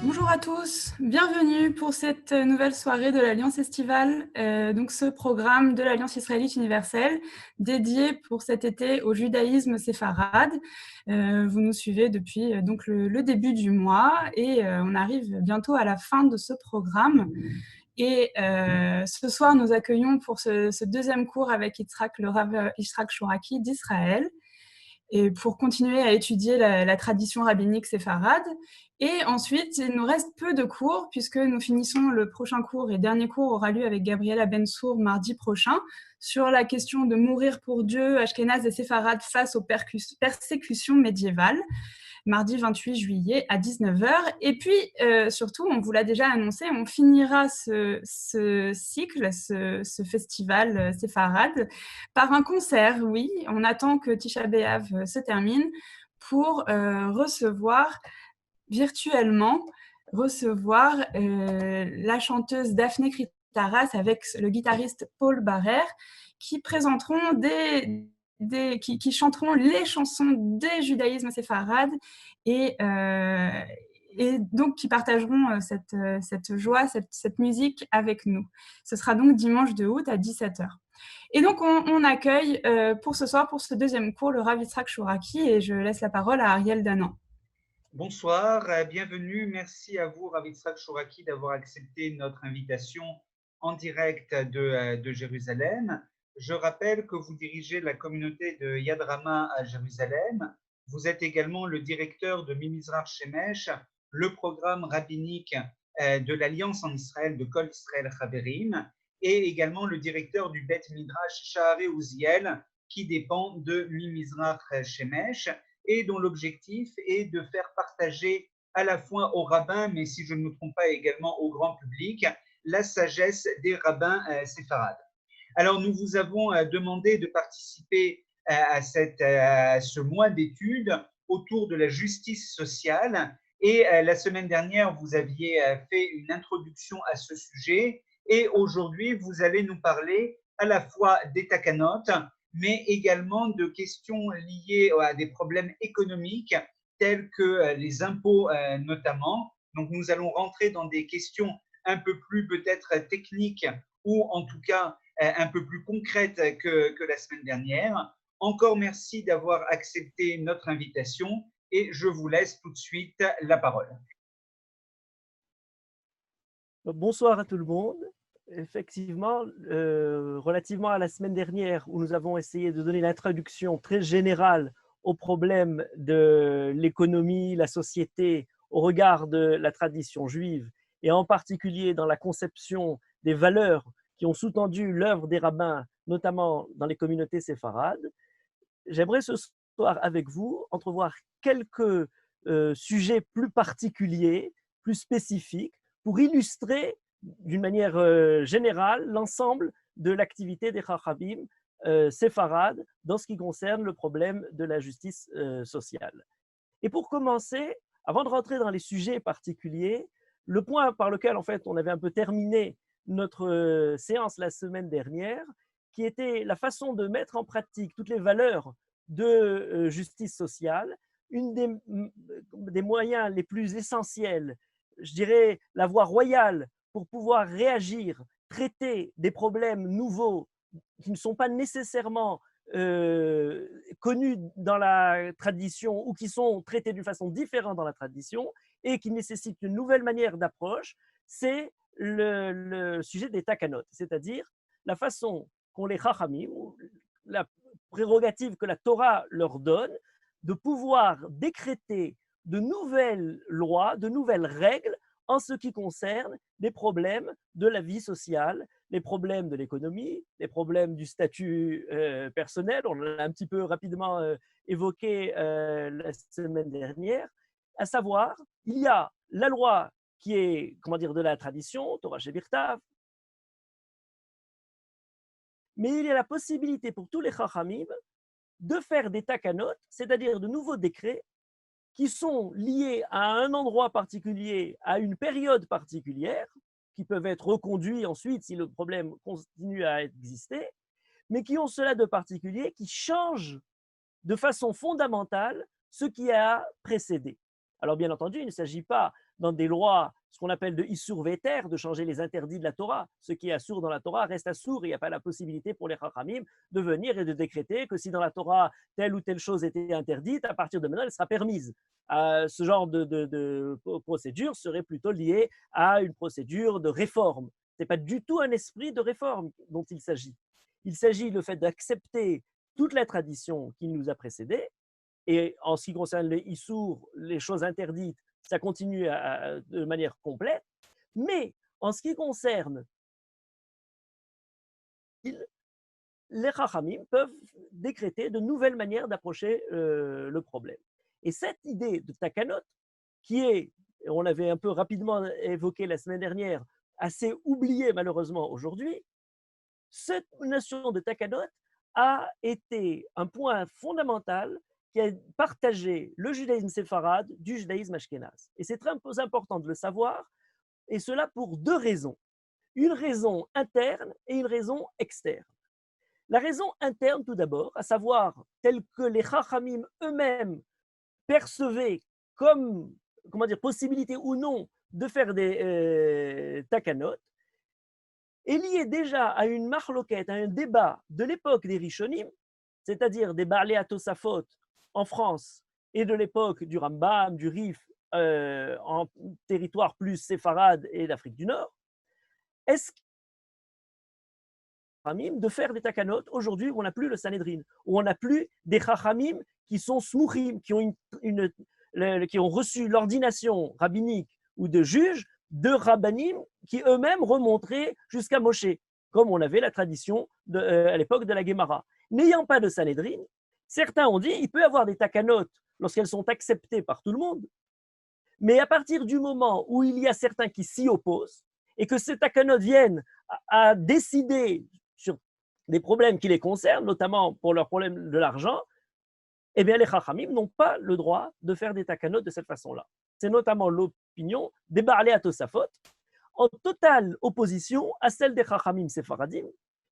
Bonjour à tous, bienvenue pour cette nouvelle soirée de l'Alliance estivale, donc ce programme de l'Alliance israélite universelle dédié pour cet été au judaïsme séfarade. Vous nous suivez depuis donc le début du mois et on arrive bientôt à la fin de ce programme. Et ce soir, nous accueillons pour ce deuxième cours avec Yitzhak, le Rav Yitzhak Shoraki d'Israël, et pour continuer à étudier la tradition rabbinique séfarade. Et ensuite, il nous reste peu de cours, puisque nous finissons le prochain cours, et dernier cours aura lieu avec Gabriela Bensour mardi prochain, sur la question de mourir pour Dieu, Ashkénazes et séfarades face aux persécutions médiévales, mardi 28 juillet à 19h. Et puis, surtout, on vous l'a déjà annoncé, on finira ce cycle, ce festival séfarade, par un concert. Oui, on attend que Tisha B'Av se termine pour recevoir virtuellement la chanteuse Daphné Kritaras avec le guitariste Paul Barrère qui présenteront qui chanteront les chansons des judaïsmes séfarades et donc qui partageront cette joie, cette musique avec nous. Ce sera donc dimanche 2 août à 17h. Et donc, on accueille pour ce soir, pour ce deuxième cours, le Rav Yitzhak Shoraki, et je laisse la parole à Ariel Danan. Bonsoir, bienvenue. Merci à vous, Rav Yitzhak Shoraki, d'avoir accepté notre invitation en direct de Jérusalem. Je rappelle que vous dirigez la communauté de Yad Rama à Jérusalem. Vous êtes également le directeur de Mimizrach Shemesh, le programme rabbinique de l'Alliance en Israël de Kol Israël Chaverim, et également le directeur du Bet Midrash Sha'arei Uziel, qui dépend de Mimizrach Shemesh, et dont l'objectif est de faire partager à la fois aux rabbins, mais si je ne me trompe pas également au grand public, la sagesse des rabbins séfarades. Alors nous vous avons demandé de participer à ce mois d'études autour de la justice sociale, et la semaine dernière vous aviez fait une introduction à ce sujet, et aujourd'hui vous allez nous parler à la fois des takanot, mais également de questions liées à des problèmes économiques tels que les impôts notamment. Donc nous allons rentrer dans des questions un peu plus peut-être techniques ou en tout cas un peu plus concrètes que la semaine dernière. Encore merci d'avoir accepté notre invitation et je vous laisse tout de suite la parole. Bonsoir à tout le monde. Effectivement, relativement à la semaine dernière où nous avons essayé de donner l'introduction très générale aux problèmes de l'économie, la société au regard de la tradition juive et en particulier dans la conception des valeurs qui ont sous-tendu l'œuvre des rabbins, notamment dans les communautés séfarades, j'aimerais ce soir avec vous entrevoir quelques sujets plus particuliers, plus spécifiques pour illustrer d'une manière générale l'ensemble de l'activité des Chachamim séfarades dans ce qui concerne le problème de la justice sociale. Et pour commencer, avant de rentrer dans les sujets particuliers, le point par lequel en fait on avait un peu terminé notre séance la semaine dernière, qui était la façon de mettre en pratique toutes les valeurs de justice sociale, une des moyens les plus essentiels, je dirais la voie royale pour pouvoir réagir, traiter des problèmes nouveaux qui ne sont pas nécessairement connus dans la tradition ou qui sont traités d'une façon différente dans la tradition et qui nécessitent une nouvelle manière d'approche, c'est le sujet des takanot, c'est-à-dire la façon qu'ont les chachamim, la prérogative que la Torah leur donne de pouvoir décréter de nouvelles lois, de nouvelles règles en ce qui concerne les problèmes de la vie sociale, les problèmes de l'économie, les problèmes du statut personnel, on l'a un petit peu rapidement évoqué la semaine dernière, à savoir, il y a la loi qui est, comment dire, de la tradition, Torah Shebirtav, mais il y a la possibilité pour tous les chachamim de faire des takanot, c'est-à-dire de nouveaux décrets qui sont liés à un endroit particulier, à une période particulière, qui peuvent être reconduits ensuite si le problème continue à exister, mais qui ont cela de particulier, qui changent de façon fondamentale ce qui a précédé. Alors bien entendu, il ne s'agit pas dans des lois, ce qu'on appelle de Issur Veter, de changer les interdits de la Torah. Ce qui est assourd dans la Torah reste assourd, il n'y a pas la possibilité pour les Chachamim de venir et de décréter que si dans la Torah telle ou telle chose était interdite, à partir de maintenant elle sera permise. Ce genre de procédure serait plutôt liée à une procédure de réforme. Ce n'est pas du tout un esprit de réforme dont il s'agit. Il s'agit le fait d'accepter toute la tradition qui nous a précédés. Et en ce qui concerne les issours, les choses interdites, ça continue de manière complète. Mais en ce qui concerne les Chachamim peuvent décréter de nouvelles manières d'approcher le problème. Et cette idée de takanot, qui est, on l'avait un peu rapidement évoqué la semaine dernière, assez oubliée malheureusement aujourd'hui, cette notion de takanot a été un point fondamental qui a partagé le judaïsme séfarade du judaïsme ashkénaze. Et c'est très important de le savoir, et cela pour deux raisons. Une raison interne et une raison externe. La raison interne, tout d'abord, à savoir telle que les Chachamim eux-mêmes percevaient comme, possibilité ou non de faire des takanot, est liée déjà à une marloquette, à un débat de l'époque des Rishonim, c'est-à-dire des Baalei HaTosafot en France et de l'époque du Rambam, du Rif, en territoire plus séfarade et d'Afrique du Nord. Est-ce de faire des takanot aujourd'hui où on n'a plus le Sanhedrin, où on n'a plus des chachamim qui sont smouchim, qui ont reçu l'ordination rabbinique ou de juges de rabbanim qui eux-mêmes remonteraient jusqu'à Moshe, comme on avait la tradition à l'époque de la Guémara. N'ayant pas de Sanhedrin, certains ont dit il peut y avoir des takanot lorsqu'elles sont acceptées par tout le monde, mais à partir du moment où il y a certains qui s'y opposent et que ces takanot viennent à décider sur des problèmes qui les concernent, notamment pour leurs problèmes de l'argent, eh bien les Chachamim n'ont pas le droit de faire des takanot de cette façon-là. C'est notamment l'opinion des Baalei HaTosafot, en totale opposition à celle des Chachamim séfaradim,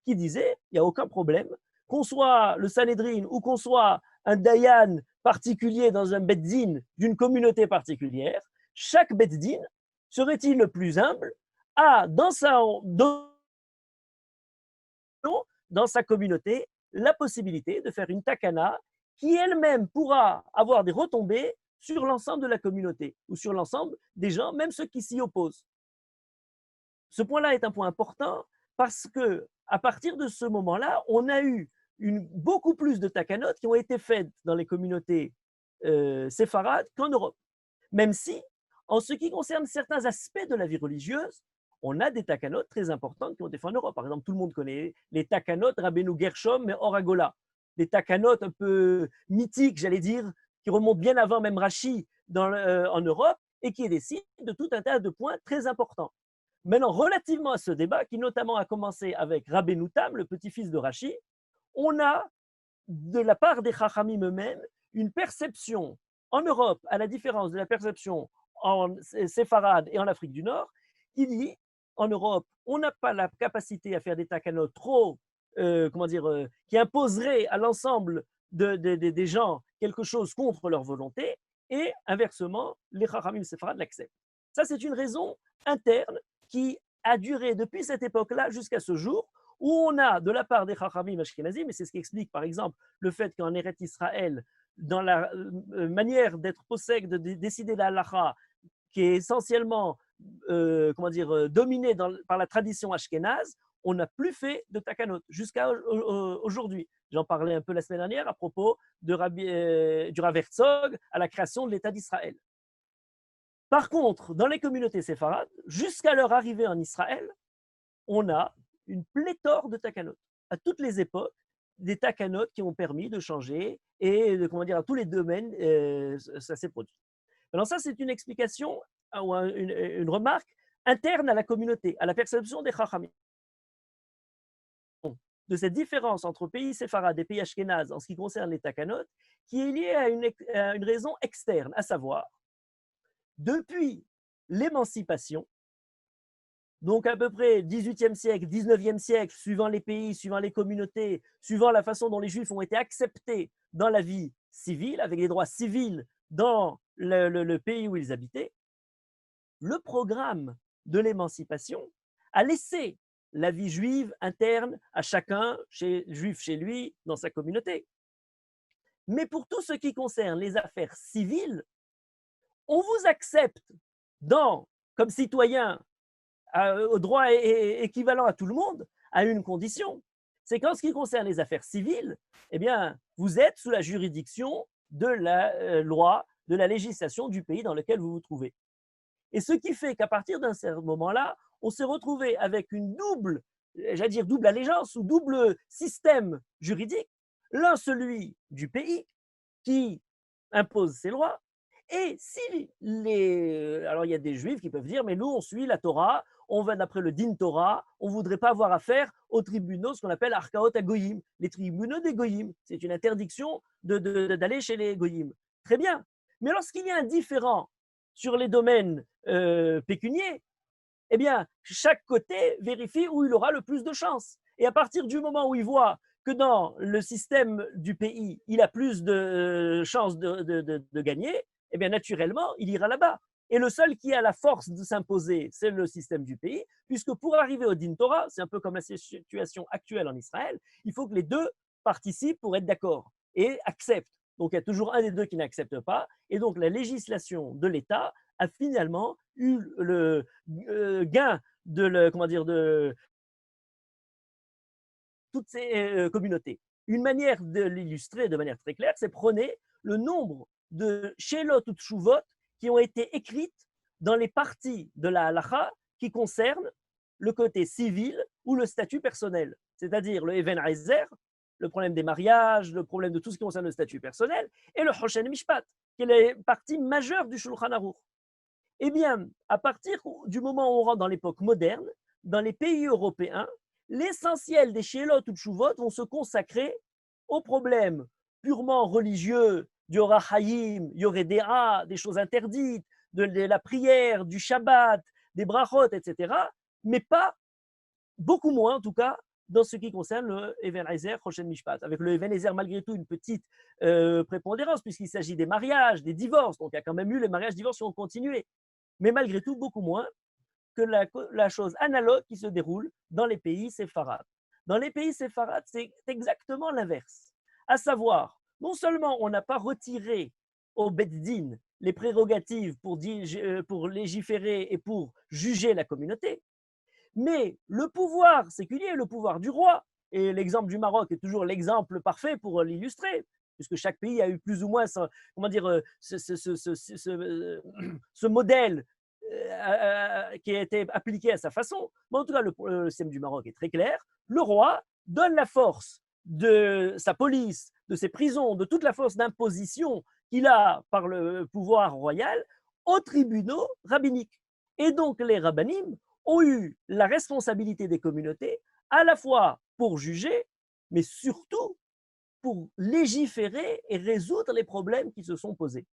qui disaient il n'y a aucun problème, qu'on soit le Sanhedrin ou qu'on soit un Dayan particulier dans un Beddin d'une communauté particulière, chaque Beddin serait-il le plus humble à, dans sa communauté, la possibilité de faire une takana qui elle-même pourra avoir des retombées sur l'ensemble de la communauté ou sur l'ensemble des gens, même ceux qui s'y opposent. Ce point-là est un point important parce que à partir de ce moment-là, on a eu beaucoup plus de takanot qui ont été faites dans les communautés séfarades qu'en Europe. Même si, en ce qui concerne certains aspects de la vie religieuse, on a des takanot très importantes qui ont été faites en Europe. Par exemple, tout le monde connaît les takanot Rabbeinu Gershom mais Oragola. Des takanot un peu mythiques, j'allais dire, qui remontent bien avant même Rashi en Europe et qui décident de tout un tas de points très importants. Maintenant, relativement à ce débat, qui notamment a commencé avec Rabbeinu Tam, le petit-fils de Rashi, on a, de la part des Chachamim eux-mêmes, une perception en Europe, à la différence de la perception en séfarade et en Afrique du Nord, qui dit, en Europe, on n'a pas la capacité à faire des takanot trop, qui imposeraient à l'ensemble des gens quelque chose contre leur volonté, et inversement, les Chachamim séfarades l'acceptent. Ça, c'est une raison interne qui a duré depuis cette époque-là jusqu'à ce jour, où on a de la part des Chachamim ashkénazim, et c'est ce qui explique par exemple le fait qu'en Eretz Israël, dans la manière d'être possède, de décider la halacha, qui est essentiellement dominée par la tradition ashkénaze, on n'a plus fait de takanot jusqu'à aujourd'hui. J'en parlais un peu la semaine dernière à propos du Rav Herzog à la création de l'État d'Israël. Par contre, dans les communautés séfarades, jusqu'à leur arrivée en Israël, on a une pléthore de takanot. À toutes les époques, des takanot qui ont permis de changer et à tous les domaines, ça s'est produit. Alors ça, c'est une explication ou une remarque interne à la communauté, à la perception des Chachamim. De cette différence entre pays séfarades et pays ashkénazes en ce qui concerne les takanot, qui est liée à une raison externe, à savoir, depuis l'émancipation, donc à peu près 18e siècle, 19e siècle, suivant les pays, suivant les communautés, suivant la façon dont les Juifs ont été acceptés dans la vie civile, avec des droits civils dans le pays où ils habitaient, le programme de l'émancipation a laissé la vie juive interne à chacun, juif chez lui, dans sa communauté. Mais pour tout ce qui concerne les affaires civiles, on vous accepte comme citoyen au droit équivalent à tout le monde, à une condition. C'est qu'en ce qui concerne les affaires civiles, eh bien, vous êtes sous la juridiction de la loi, de la législation du pays dans lequel vous vous trouvez. Et ce qui fait qu'à partir d'un certain moment-là, on s'est retrouvé avec une double allégeance ou double système juridique. L'un, celui du pays, qui impose ses lois. Et alors il y a des juifs qui peuvent dire, mais nous, on suit la Torah, on va d'après le Din Torah, on ne voudrait pas avoir affaire aux tribunaux, ce qu'on appelle Arkaot HaGoyim, les tribunaux des Goyim. C'est une interdiction d'aller chez les Goyim. Très bien. Mais lorsqu'il y a un différend sur les domaines pécuniaires, eh bien, chaque côté vérifie où il aura le plus de chances. Et à partir du moment où il voit que dans le système du pays, il a plus de chances de gagner, eh bien, naturellement, il ira là-bas. Et le seul qui a la force de s'imposer, c'est le système du pays, puisque pour arriver au Din Torah, c'est un peu comme la situation actuelle en Israël, il faut que les deux participent pour être d'accord et acceptent. Donc, il y a toujours un des deux qui n'accepte pas. Et donc, la législation de l'État a finalement eu le gain de toutes ces communautés. Une manière de l'illustrer de manière très claire, c'est prenez le nombre de Shelot ou Tshuvot qui ont été écrites dans les parties de la halacha qui concernent le côté civil ou le statut personnel, c'est-à-dire le Even Aizer, le problème des mariages, le problème de tout ce qui concerne le statut personnel, et le Hoshen Mishpat, qui est la partie majeure du Shulchan Aruch. Eh bien, à partir du moment où on rentre dans l'époque moderne, dans les pays européens, l'essentiel des Shelot ou Tshuvot vont se consacrer aux problèmes purement religieux, du Orach Hayim, Yoredea, des choses interdites, de la prière, du Shabbat, des brachot, etc., mais pas, beaucoup moins en tout cas, dans ce qui concerne le Even Aizer, Hoshen Mishpat. Avec le Even Aizer, malgré tout, une petite prépondérance, puisqu'il s'agit des mariages, des divorces. Donc, il y a quand même eu les mariages, divorces qui ont continué. Mais malgré tout, beaucoup moins que la chose analogue qui se déroule dans les pays séfarades. Dans les pays séfarades, c'est exactement l'inverse. À savoir, non seulement on n'a pas retiré au Beddin les prérogatives pour légiférer et pour juger la communauté, mais le pouvoir séculier, le pouvoir du roi, et l'exemple du Maroc est toujours l'exemple parfait pour l'illustrer, puisque chaque pays a eu plus ou moins ce modèle qui a été appliqué à sa façon. Mais en tout cas, le système du Maroc est très clair. Le roi donne la force de sa police, de ses prisons, de toute la force d'imposition qu'il a par le pouvoir royal aux tribunaux rabbiniques. Et donc, les rabbinim ont eu la responsabilité des communautés à la fois pour juger, mais surtout pour légiférer et résoudre les problèmes qui se sont posés.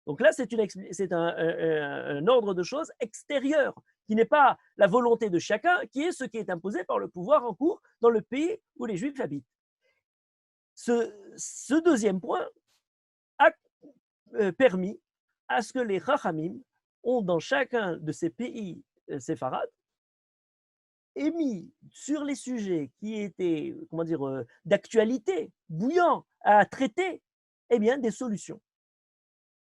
Donc là, c'est un ordre de choses extérieur, qui n'est pas la volonté de chacun, qui est ce qui est imposé par le pouvoir en cours dans le pays où les Juifs habitent. Ce deuxième point a permis à ce que les Chachamim ont, dans chacun de ces pays séfarades, émis sur les sujets qui étaient, d'actualité, bouillants à traiter, eh bien, des solutions.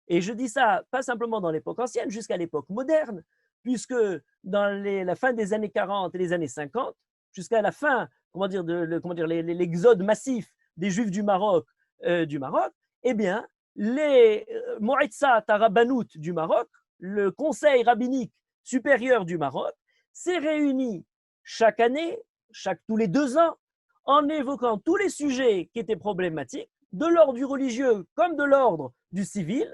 Et je dis ça pas simplement dans l'époque ancienne, jusqu'à l'époque moderne, puisque dans la fin des années 40 et les années 50, jusqu'à la fin, l'exode massif des Juifs du Maroc, eh bien, les Moïtsa Tarabanout du Maroc, le Conseil rabbinique supérieur du Maroc, s'est réuni chaque année, tous les 2 ans, en évoquant tous les sujets qui étaient problématiques, de l'ordre du religieux comme de l'ordre du civil,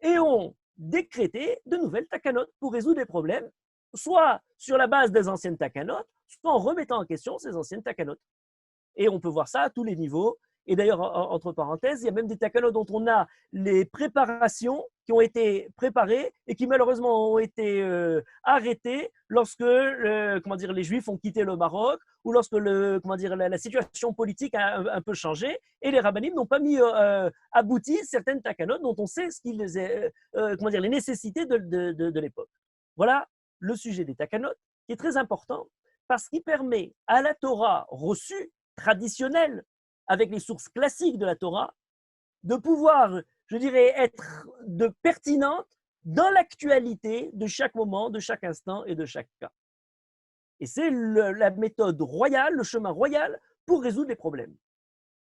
et ont décrété de nouvelles takanot pour résoudre les problèmes, soit sur la base des anciennes takanot, soit en remettant en question ces anciennes takanot. Et on peut voir ça à tous les niveaux. Et d'ailleurs, entre parenthèses, il y a même des takanot dont on a les préparations qui ont été préparés et qui malheureusement ont été arrêtés lorsque comment dire, les Juifs ont quitté le Maroc ou lorsque comment dire, la situation politique a un peu changé et les rabbinim n'ont pas mis abouti certaines takanot dont on sait ce qu'ils comment dire, les nécessités de l'époque. Voilà le sujet des takanot qui est très important parce qu'il permet à la Torah reçue, traditionnelle, avec les sources classiques de la Torah, de pouvoir, je dirais, être pertinente dans l'actualité de chaque moment, de chaque instant et de chaque cas. Et c'est la méthode royale, le chemin royal pour résoudre les problèmes.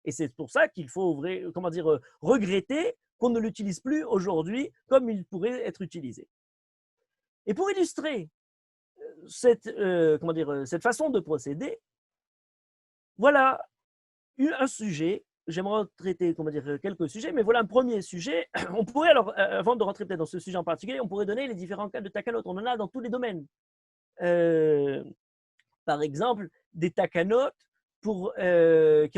Et c'est pour ça qu'il faut comment dire, regretter qu'on ne l'utilise plus aujourd'hui comme il pourrait être utilisé. Et pour illustrer comment dire, cette façon de procéder, voilà un sujet. J'aimerais traiter, comment dire, quelques sujets, mais voilà un premier sujet. On pourrait alors, avant de rentrer peut-être dans ce sujet en particulier, on pourrait donner les différents cas de takanot. On en a dans tous les domaines. Par exemple, des takanot qu'on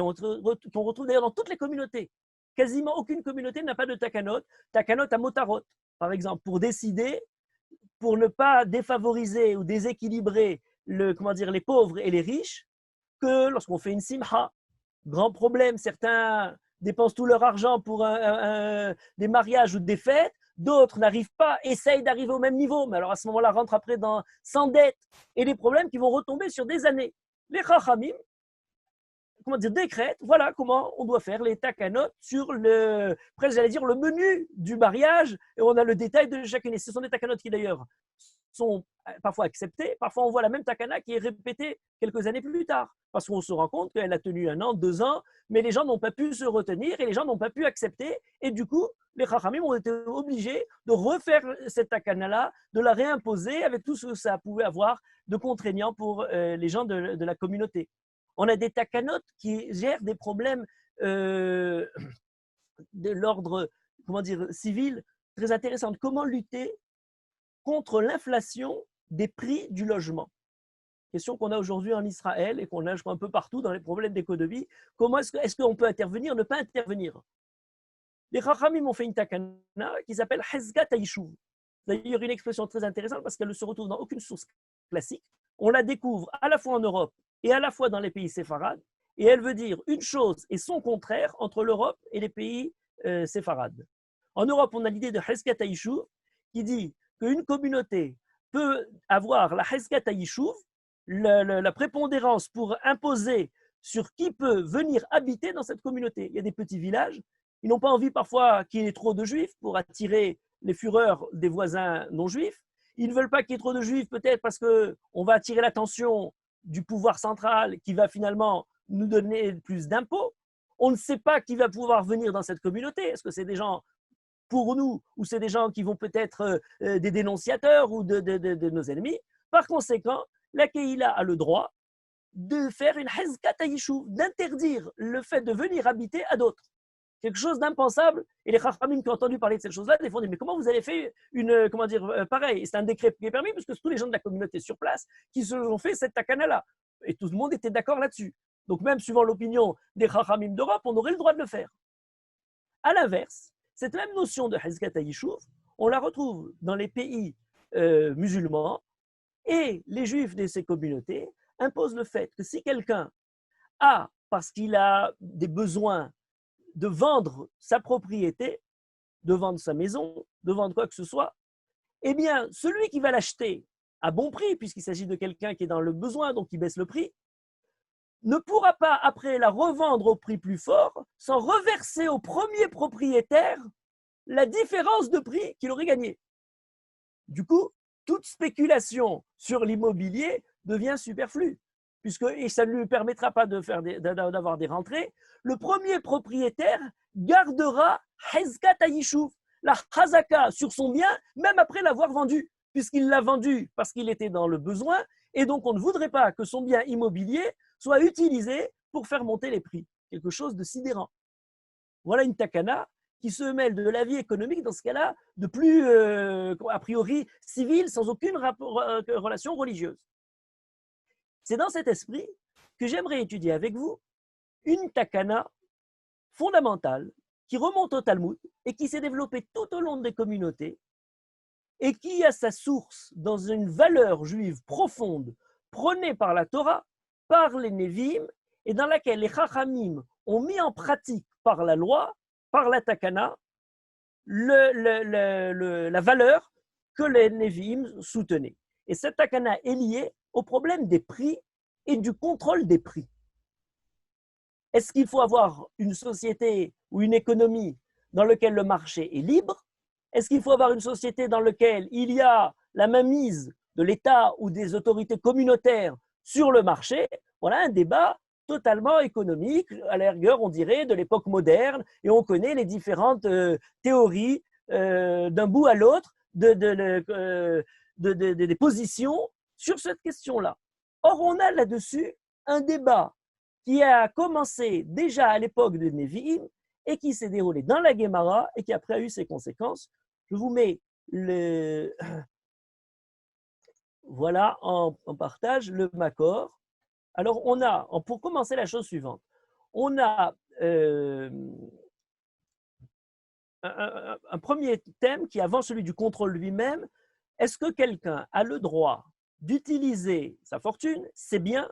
retrouve d'ailleurs dans toutes les communautés. Quasiment aucune communauté n'a pas de takanot. Takanot à motarot, par exemple, pour décider, pour ne pas défavoriser ou déséquilibrer comment dire, les pauvres et les riches, que lorsqu'on fait une simha, grand problème, certains dépensent tout leur argent pour des mariages ou des fêtes, d'autres n'arrivent pas, essayent d'arriver au même niveau, mais alors à ce moment-là, rentrent après sans dette, et des problèmes qui vont retomber sur des années. Les chachamim, comment dire, décrètent, voilà comment on doit faire les takanot sur presque j'allais dire, le menu du mariage, et on a le détail de chacune. Et ce sont des takanot qui d'ailleurs sont parfois acceptées, parfois on voit la même takana qui est répétée quelques années plus tard, parce qu'on se rend compte qu'elle a tenu 1 an, 2 ans, mais les gens n'ont pas pu se retenir et les gens n'ont pas pu accepter, et du coup, les chachamim ont été obligés de refaire cette takana-là, de la réimposer avec tout ce que ça pouvait avoir de contraignant pour les gens de la communauté. On a des takanot qui gèrent des problèmes de l'ordre, comment dire, civil très intéressants. Comment lutter contre l'inflation des prix du logement? Question qu'on a aujourd'hui en Israël et qu'on a, je crois, un peu partout dans les problèmes d'économie. Comment est-ce qu'on peut intervenir, ne pas intervenir? Les Chachamim ont fait une takana qui s'appelle Hezgat Haïchouv. D'ailleurs, une expression très intéressante parce qu'elle ne se retrouve dans aucune source classique. On la découvre à la fois en Europe et à la fois dans les pays séfarades. Et elle veut dire une chose et son contraire entre l'Europe et les pays séfarades. En Europe, on a l'idée de Hezgat Haïchouv qui dit qu'une communauté peut avoir la Hezgat Haïchouv, la prépondérance pour imposer sur qui peut venir habiter dans cette communauté. Il y a des petits villages, ils n'ont pas envie parfois qu'il y ait trop de juifs pour attirer les fureurs des voisins non-juifs. Ils ne veulent pas qu'il y ait trop de juifs peut-être parce qu'on va attirer l'attention du pouvoir central qui va finalement nous donner plus d'impôts. On ne sait pas qui va pouvoir venir dans cette communauté. Est-ce que c'est des gens pour nous ou c'est des gens qui vont peut-être des dénonciateurs ou de nos ennemis? Par conséquent, la Keïla a le droit de faire une hezkat haïchou, d'interdire le fait de venir habiter à d'autres. Quelque chose d'impensable. Et les Chachamim qui ont entendu parler de cette chose-là, des fois, disent, mais comment vous avez fait pareil? Et c'est un décret qui est permis, parce que c'est tous les gens de la communauté sur place qui se sont fait cette takana-là. Et tout le monde était d'accord là-dessus. Donc même suivant l'opinion des Chachamim d'Europe, on aurait le droit de le faire. À l'inverse, cette même notion de hezkat haïchou, on la retrouve dans les pays musulmans, et les juifs de ces communautés imposent le fait que si quelqu'un a, parce qu'il a des besoins de vendre sa propriété, de vendre sa maison, de vendre quoi que ce soit, eh bien, celui qui va l'acheter à bon prix, puisqu'il s'agit de quelqu'un qui est dans le besoin, donc qui baisse le prix, ne pourra pas après la revendre au prix plus fort sans reverser au premier propriétaire la différence de prix qu'il aurait gagné. Du coup, toute spéculation sur l'immobilier devient superflue, et ça ne lui permettra pas d'avoir des rentrées. Le premier propriétaire gardera hezkat haïchou, la chazaka sur son bien, même après l'avoir vendu, puisqu'il l'a vendu parce qu'il était dans le besoin, et donc on ne voudrait pas que son bien immobilier soit utilisé pour faire monter les prix. Quelque chose de sidérant. Voilà une takana qui se mêle de la vie économique dans ce cas-là, de plus, a priori, civil, sans aucune relation religieuse. C'est dans cet esprit que j'aimerais étudier avec vous une takana fondamentale qui remonte au Talmud et qui s'est développé tout au long des communautés et qui a sa source dans une valeur juive profonde prônée par la Torah, par les Nevi'im, et dans laquelle les Chachamim ont mis en pratique par la loi, par la Takana, la valeur que les Nevi'im soutenaient. Et cette Takana est liée au problème des prix et du contrôle des prix. Est-ce qu'il faut avoir une société ou une économie dans laquelle le marché est libre? Est-ce qu'il faut avoir une société dans laquelle il y a la mainmise de l'État ou des autorités communautaires sur le marché? Voilà un débat totalement économique, à la rigueur, on dirait, de l'époque moderne, et on connaît les différentes théories d'un bout à l'autre des positions sur cette question-là. Or, on a là-dessus un débat qui a commencé déjà à l'époque de Nevi'im et qui s'est déroulé dans la Guémara et qui après a eu ses conséquences. Je vous mets voilà en partage le Makor. Alors, on a, pour commencer, la chose suivante. On a un premier thème qui, avant celui du contrôle lui-même, est-ce que quelqu'un a le droit d'utiliser sa fortune, ses biens,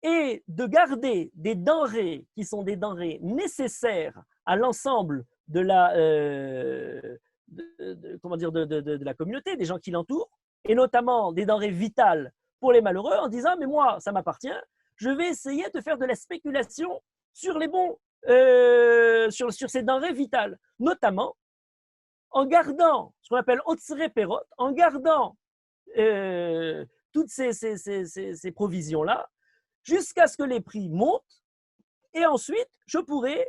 et de garder des denrées qui sont des denrées nécessaires à l'ensemble de la communauté, des gens qui l'entourent, et notamment des denrées vitales pour les malheureux, en disant « mais moi, ça m'appartient, je vais essayer de faire de la spéculation sur les bons, sur ces denrées vitales, notamment en gardant ce qu'on appelle otsre perot, en gardant toutes ces provisions-là, jusqu'à ce que les prix montent, et ensuite, je pourrai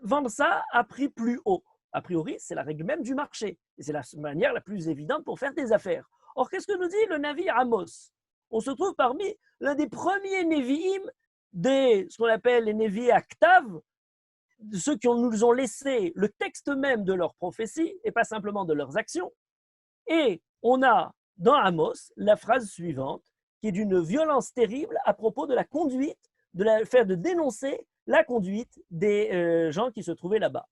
vendre ça à prix plus haut. A priori, c'est la règle même du marché, et c'est la manière la plus évidente pour faire des affaires. Or, qu'est-ce que nous dit le Navi Amos? On se trouve parmi l'un des premiers Nevi'im, ce qu'on appelle les Nevi'im Aktav, ceux qui nous ont laissé le texte même de leurs prophéties, et pas simplement de leurs actions. Et on a dans Amos la phrase suivante, qui est d'une violence terrible à propos de la conduite, de dénoncer la conduite des gens qui se trouvaient là-bas.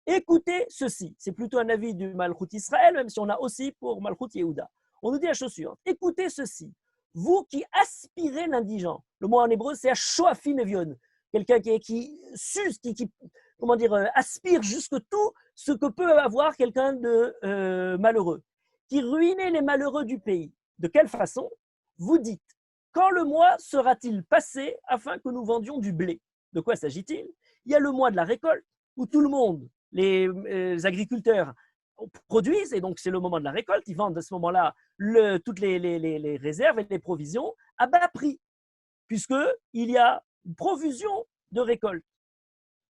Écoutez ceci, c'est plutôt un avis du Malchut Israël, même si on a aussi pour Malchut Yehuda. On nous dit la chose suivante, écoutez ceci, vous qui aspirez l'indigent, le mot en hébreu c'est Shoafim Evion, quelqu'un qui suce, aspire jusque tout ce que peut avoir quelqu'un de malheureux, qui ruinait les malheureux du pays. De quelle façon? Vous dites, quand le mois sera-t-il passé afin que nous vendions du blé? De quoi s'agit-il? Il y a le mois de la récolte où tout le monde, les agriculteurs produisent, et donc c'est le moment de la récolte, ils vendent à ce moment-là toutes les réserves et les provisions à bas prix, puisqu'il y a une provision de récolte.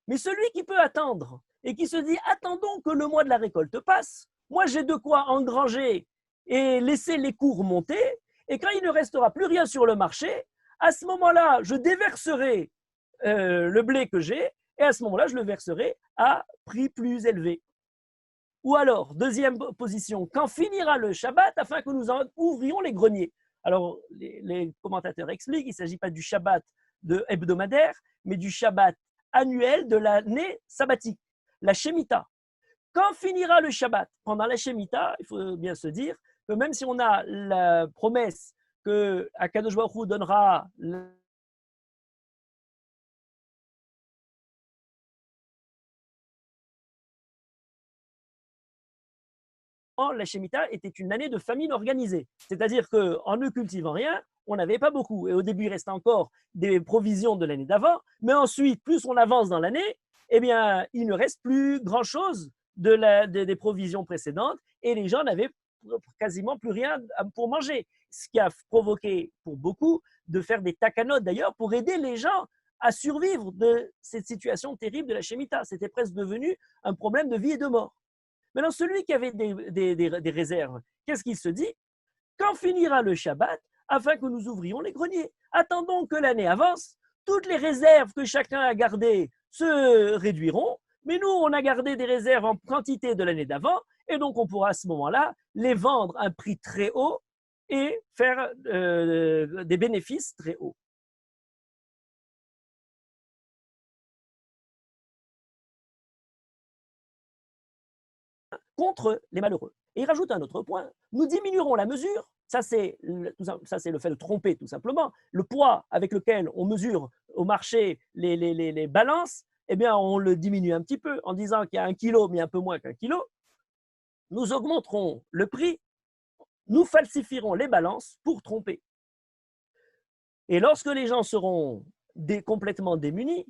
Mais celui qui peut attendre et qui se dit, attendons que le mois de la récolte passe, moi j'ai de quoi engranger et laisser les cours monter, et quand il ne restera plus rien sur le marché, à ce moment-là, je déverserai le blé que j'ai, et à ce moment-là, je le verserai à prix plus élevé. Ou alors, deuxième position, quand finira le Shabbat afin que nous ouvrions les greniers? Alors, les commentateurs expliquent, il ne s'agit pas du Shabbat hebdomadaire, mais du Shabbat annuel de l'année sabbatique, la Shemitah. Quand finira le Shabbat? Pendant la Shemitah, il faut bien se dire que même si on a la promesse que Akadosh Baruch Hu donnera la Shemitah était une année de famine organisée. C'est-à-dire qu'en ne cultivant rien, on n'avait pas beaucoup. Et au début, il restait encore des provisions de l'année d'avant. Mais ensuite, plus on avance dans l'année, eh bien, il ne reste plus grand-chose des provisions précédentes. Et les gens n'avaient quasiment plus rien pour manger. Ce qui a provoqué pour beaucoup de faire des takanot d'ailleurs pour aider les gens à survivre de cette situation terrible de la Shemitah. C'était presque devenu un problème de vie et de mort. Maintenant, celui qui avait des réserves, qu'est-ce qu'il se dit? Quand finira le Shabbat, afin que nous ouvrions les greniers? Attendons que l'année avance, toutes les réserves que chacun a gardées se réduiront, mais nous, on a gardé des réserves en quantité de l'année d'avant, et donc on pourra à ce moment-là les vendre à un prix très haut et faire des bénéfices très hauts. contre les malheureux. Et il rajoute un autre point, nous diminuerons la mesure, ça c'est le fait de tromper tout simplement, le poids avec lequel on mesure au marché les balances, eh bien on le diminue un petit peu en disant qu'il y a 1 kilo mais un peu moins qu'1 kilo. Nous augmenterons le prix, nous falsifierons les balances pour tromper. Et lorsque les gens seront complètement démunis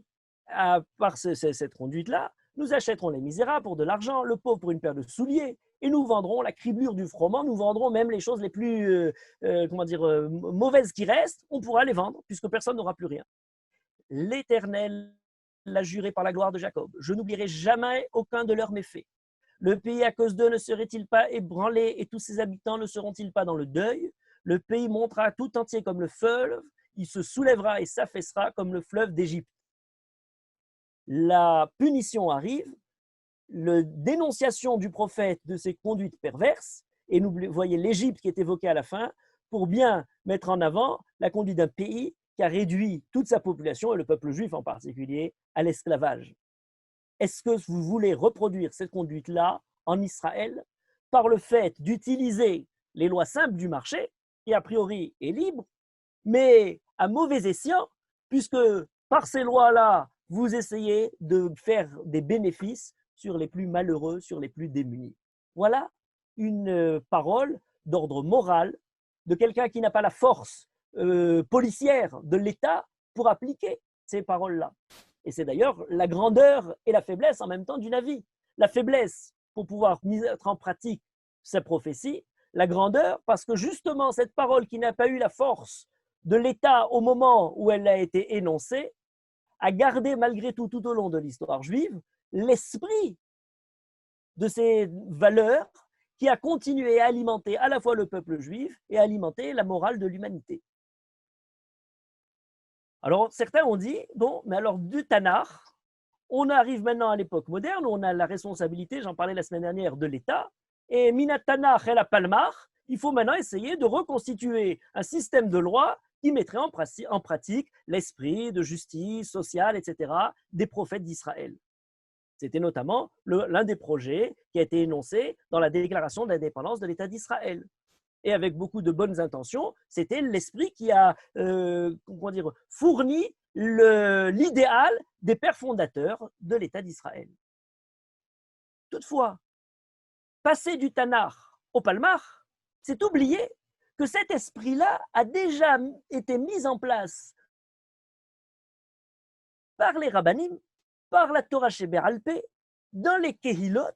par cette conduite-là, nous achèterons les misérables pour de l'argent, le pauvre pour une paire de souliers, et nous vendrons la criblure du froment, nous vendrons même les choses les plus mauvaises qui restent, on pourra les vendre puisque personne n'aura plus rien. L'Éternel l'a juré par la gloire de Jacob, je n'oublierai jamais aucun de leurs méfaits. Le pays à cause d'eux ne serait-il pas ébranlé et tous ses habitants ne seront-ils pas dans le deuil? Le pays montera tout entier comme le fleuve, il se soulèvera et s'affaissera comme le fleuve d'Égypte. La punition arrive, la dénonciation du prophète de ses conduites perverses, et vous voyez l'Égypte qui est évoquée à la fin, pour bien mettre en avant la conduite d'un pays qui a réduit toute sa population, et le peuple juif en particulier, à l'esclavage. Est-ce que vous voulez reproduire cette conduite-là en Israël par le fait d'utiliser les lois simples du marché, qui a priori est libre, mais à mauvais escient, puisque par ces lois-là, vous essayez de faire des bénéfices sur les plus malheureux, sur les plus démunis. Voilà une parole d'ordre moral de quelqu'un qui n'a pas la force policière de l'État pour appliquer ces paroles-là. Et c'est d'ailleurs la grandeur et la faiblesse en même temps d'une avis. La faiblesse pour pouvoir mettre en pratique ces prophéties, la grandeur parce que justement cette parole qui n'a pas eu la force de l'État au moment où elle a été énoncée, a gardé malgré tout, tout au long de l'histoire juive, l'esprit de ces valeurs qui a continué à alimenter à la fois le peuple juif et à alimenter la morale de l'humanité. Alors certains ont dit, bon, mais alors du Tanakh, on arrive maintenant à l'époque moderne où on a la responsabilité, j'en parlais la semaine dernière, de l'État, et Minat Tanakh et la Palmar, il faut maintenant essayer de reconstituer un système de loi qui mettrait en pratique l'esprit de justice sociale, etc., des prophètes d'Israël. C'était notamment l'un des projets qui a été énoncé dans la déclaration d'indépendance de l'État d'Israël. Et avec beaucoup de bonnes intentions, c'était l'esprit qui a fourni l'idéal des pères fondateurs de l'État d'Israël. Toutefois, passer du Tanakh au Palmar, c'est oublier que cet esprit-là a déjà été mis en place par les rabbanim, par la Torah Shebe'al-Peh, dans les Kehilot,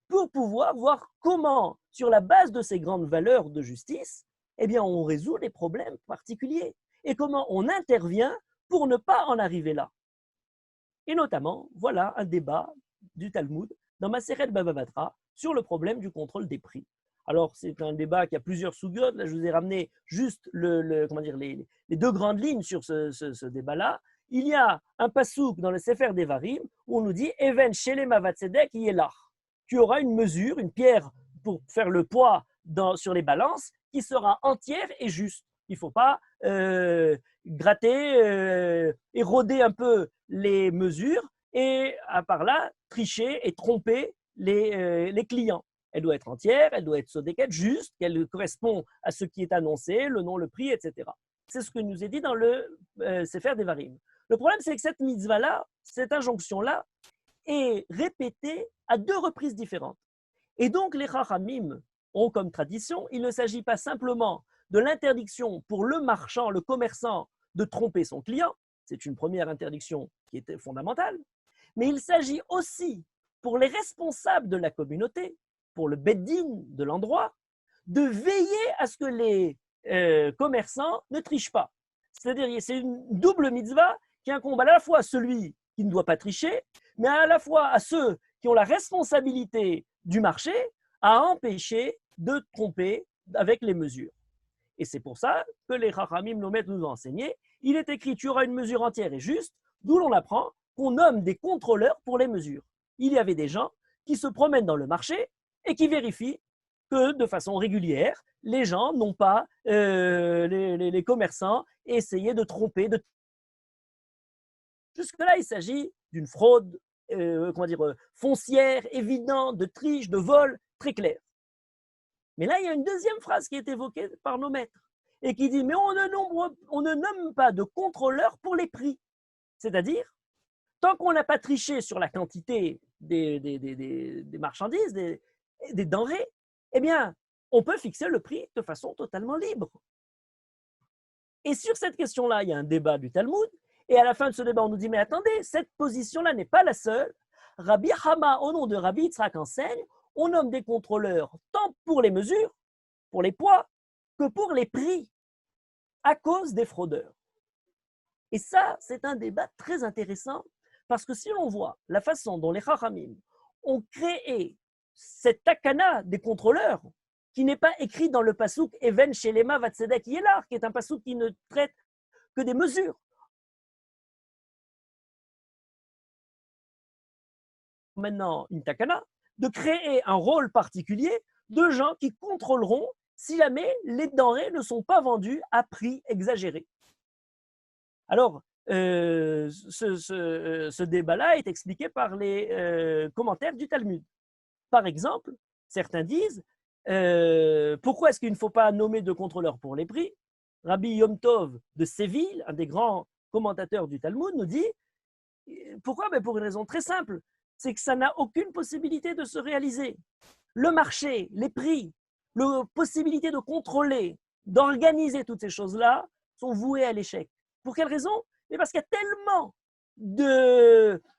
pour pouvoir voir comment, sur la base de ces grandes valeurs de justice, eh bien, on résout les problèmes particuliers et comment on intervient pour ne pas en arriver là. Et notamment, voilà un débat du Talmud dans Maseret Bava Batra sur le problème du contrôle des prix. Alors, c'est un débat qui a plusieurs sous-gottes. Là, je vous ai ramené juste les deux grandes lignes sur ce débat-là. Il y a un passouk dans le Sefer Devarim où on nous dit « Even shelem avatzedek yelach » tu auras une mesure, une pierre pour faire le poids sur les balances qui sera entière et juste. Il ne faut pas gratter, éroder un peu les mesures et à part là, tricher et tromper les clients. Elle doit être entière, elle doit être sodéquette, juste, qu'elle correspond à ce qui est annoncé, le nom, le prix, etc. C'est ce que nous est dit dans le Sefer Devarim. Le problème, c'est que cette mitzvah-là, cette injonction-là, est répétée à 2 reprises différentes. Et donc, les Chachamim ont comme tradition, il ne s'agit pas simplement de l'interdiction pour le marchand, le commerçant, de tromper son client, c'est une première interdiction qui était fondamentale, mais il s'agit aussi pour les responsables de la communauté, pour le beddin de l'endroit, de veiller à ce que les commerçants ne trichent pas. C'est-à-dire, c'est une double mitzvah qui incombe à la fois à celui qui ne doit pas tricher, mais à la fois à ceux qui ont la responsabilité du marché à empêcher de tromper avec les mesures. Et c'est pour ça que les Chachamim nous ont enseigné, il est écrit, tu auras une mesure entière et juste, d'où l'on apprend qu'on nomme des contrôleurs pour les mesures. Il y avait des gens qui se promènent dans le marché et qui vérifient que de façon régulière, les gens n'ont pas, les commerçants, essayé de tromper. Jusque-là, il s'agit d'une fraude foncière, évident, de triche, de vol, très clair. Mais là, il y a une deuxième phrase qui est évoquée par nos maîtres et qui dit « Mais on ne nomme pas de contrôleur pour les prix. » C'est-à-dire, tant qu'on n'a pas triché sur la quantité des marchandises, des denrées, eh bien, on peut fixer le prix de façon totalement libre. Et sur cette question-là, il y a un débat du Talmud. Et à la fin de ce débat, on nous dit, mais attendez, cette position-là n'est pas la seule. Rabbi Hama, au nom de Rabbi Yitzhak, enseigne, on nomme des contrôleurs tant pour les mesures, pour les poids, que pour les prix, à cause des fraudeurs. Et ça, c'est un débat très intéressant, parce que si l'on voit la façon dont les Chachamim ont créé cette takana des contrôleurs, qui n'est pas écrit dans le pasouk Even Shelema Vatsedek Yelar, qui est un pasouk qui ne traite que des mesures. Maintenant, une takana, de créer un rôle particulier de gens qui contrôleront si jamais les denrées ne sont pas vendues à prix exagéré. Alors, ce débat-là est expliqué par les commentaires du Talmud. Par exemple, certains disent pourquoi est-ce qu'il ne faut pas nommer de contrôleur pour les prix? Rabbi Yom Tov de Séville, un des grands commentateurs du Talmud, nous dit pourquoi? Pour une raison très simple, c'est que ça n'a aucune possibilité de se réaliser. Le marché, les prix, la possibilité de contrôler, d'organiser toutes ces choses-là sont vouées à l'échec. Pour quelle raison? Mais parce qu'il y a tellement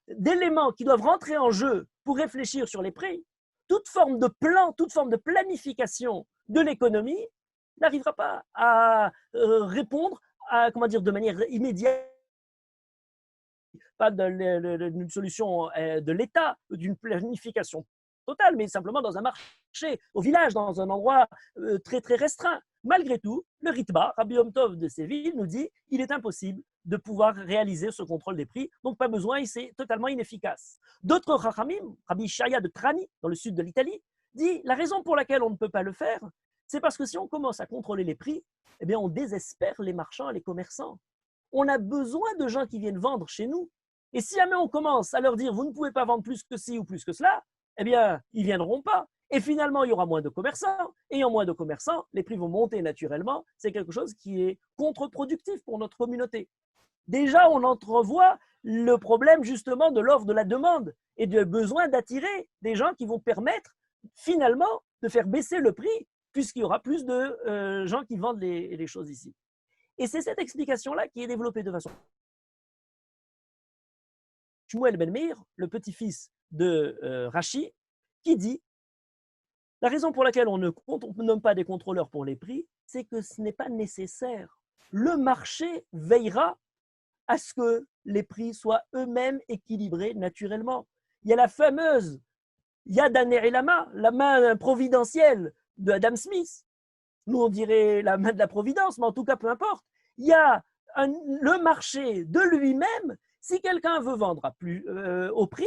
d'éléments qui doivent rentrer en jeu pour réfléchir sur les prix. Toute forme de plan, toute forme de planification de l'économie n'arrivera pas à répondre de manière immédiate, pas d'une solution de l'État, d'une planification totale, mais simplement dans un marché, au village, dans un endroit très très restreint. Malgré tout, le Ritba, Rabbi Yom Tov de Séville, nous dit qu'il est impossible de pouvoir réaliser ce contrôle des prix, donc pas besoin, c'est totalement inefficace. D'autres Chachamim, Rabbi Shaya de Trani, dans le sud de l'Italie, dit la raison pour laquelle on ne peut pas le faire, c'est parce que si on commence à contrôler les prix, eh bien on désespère les marchands et les commerçants. On a besoin de gens qui viennent vendre chez nous. Et si jamais on commence à leur dire vous ne pouvez pas vendre plus que ci ou plus que cela, eh bien ils ne viendront pas. Et finalement, il y aura moins de commerçants. Ayant moins de commerçants, les prix vont monter naturellement. C'est quelque chose qui est contre-productif pour notre communauté. Déjà, on entrevoit le problème justement de l'offre, de la demande et du besoin d'attirer des gens qui vont permettre finalement de faire baisser le prix puisqu'il y aura plus de gens qui vendent les choses ici. Et c'est cette explication-là qui est développée de façon… Shmuel Ben Meir, le petit-fils de Rashi, qui dit la raison pour laquelle on ne nomme pas des contrôleurs pour les prix, c'est que ce n'est pas nécessaire. Le marché veillera à ce que les prix soient eux-mêmes équilibrés naturellement. Il y a la fameuse Yad HaNe'elama, la main providentielle de Adam Smith. Nous, on dirait la main de la providence, mais en tout cas, peu importe. Il y a le marché de lui-même. Si quelqu'un veut vendre au prix,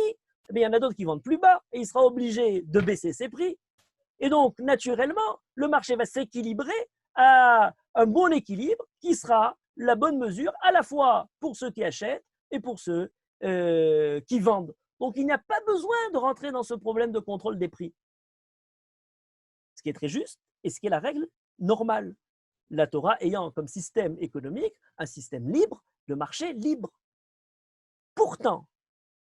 eh bien, il y en a d'autres qui vendent plus bas et il sera obligé de baisser ses prix. Et donc, naturellement, le marché va s'équilibrer à un bon équilibre qui sera la bonne mesure à la fois pour ceux qui achètent et pour ceux qui vendent. Donc, il n'y a pas besoin de rentrer dans ce problème de contrôle des prix. Ce qui est très juste et ce qui est la règle normale. La Torah ayant comme système économique un système libre, le marché libre. Pourtant,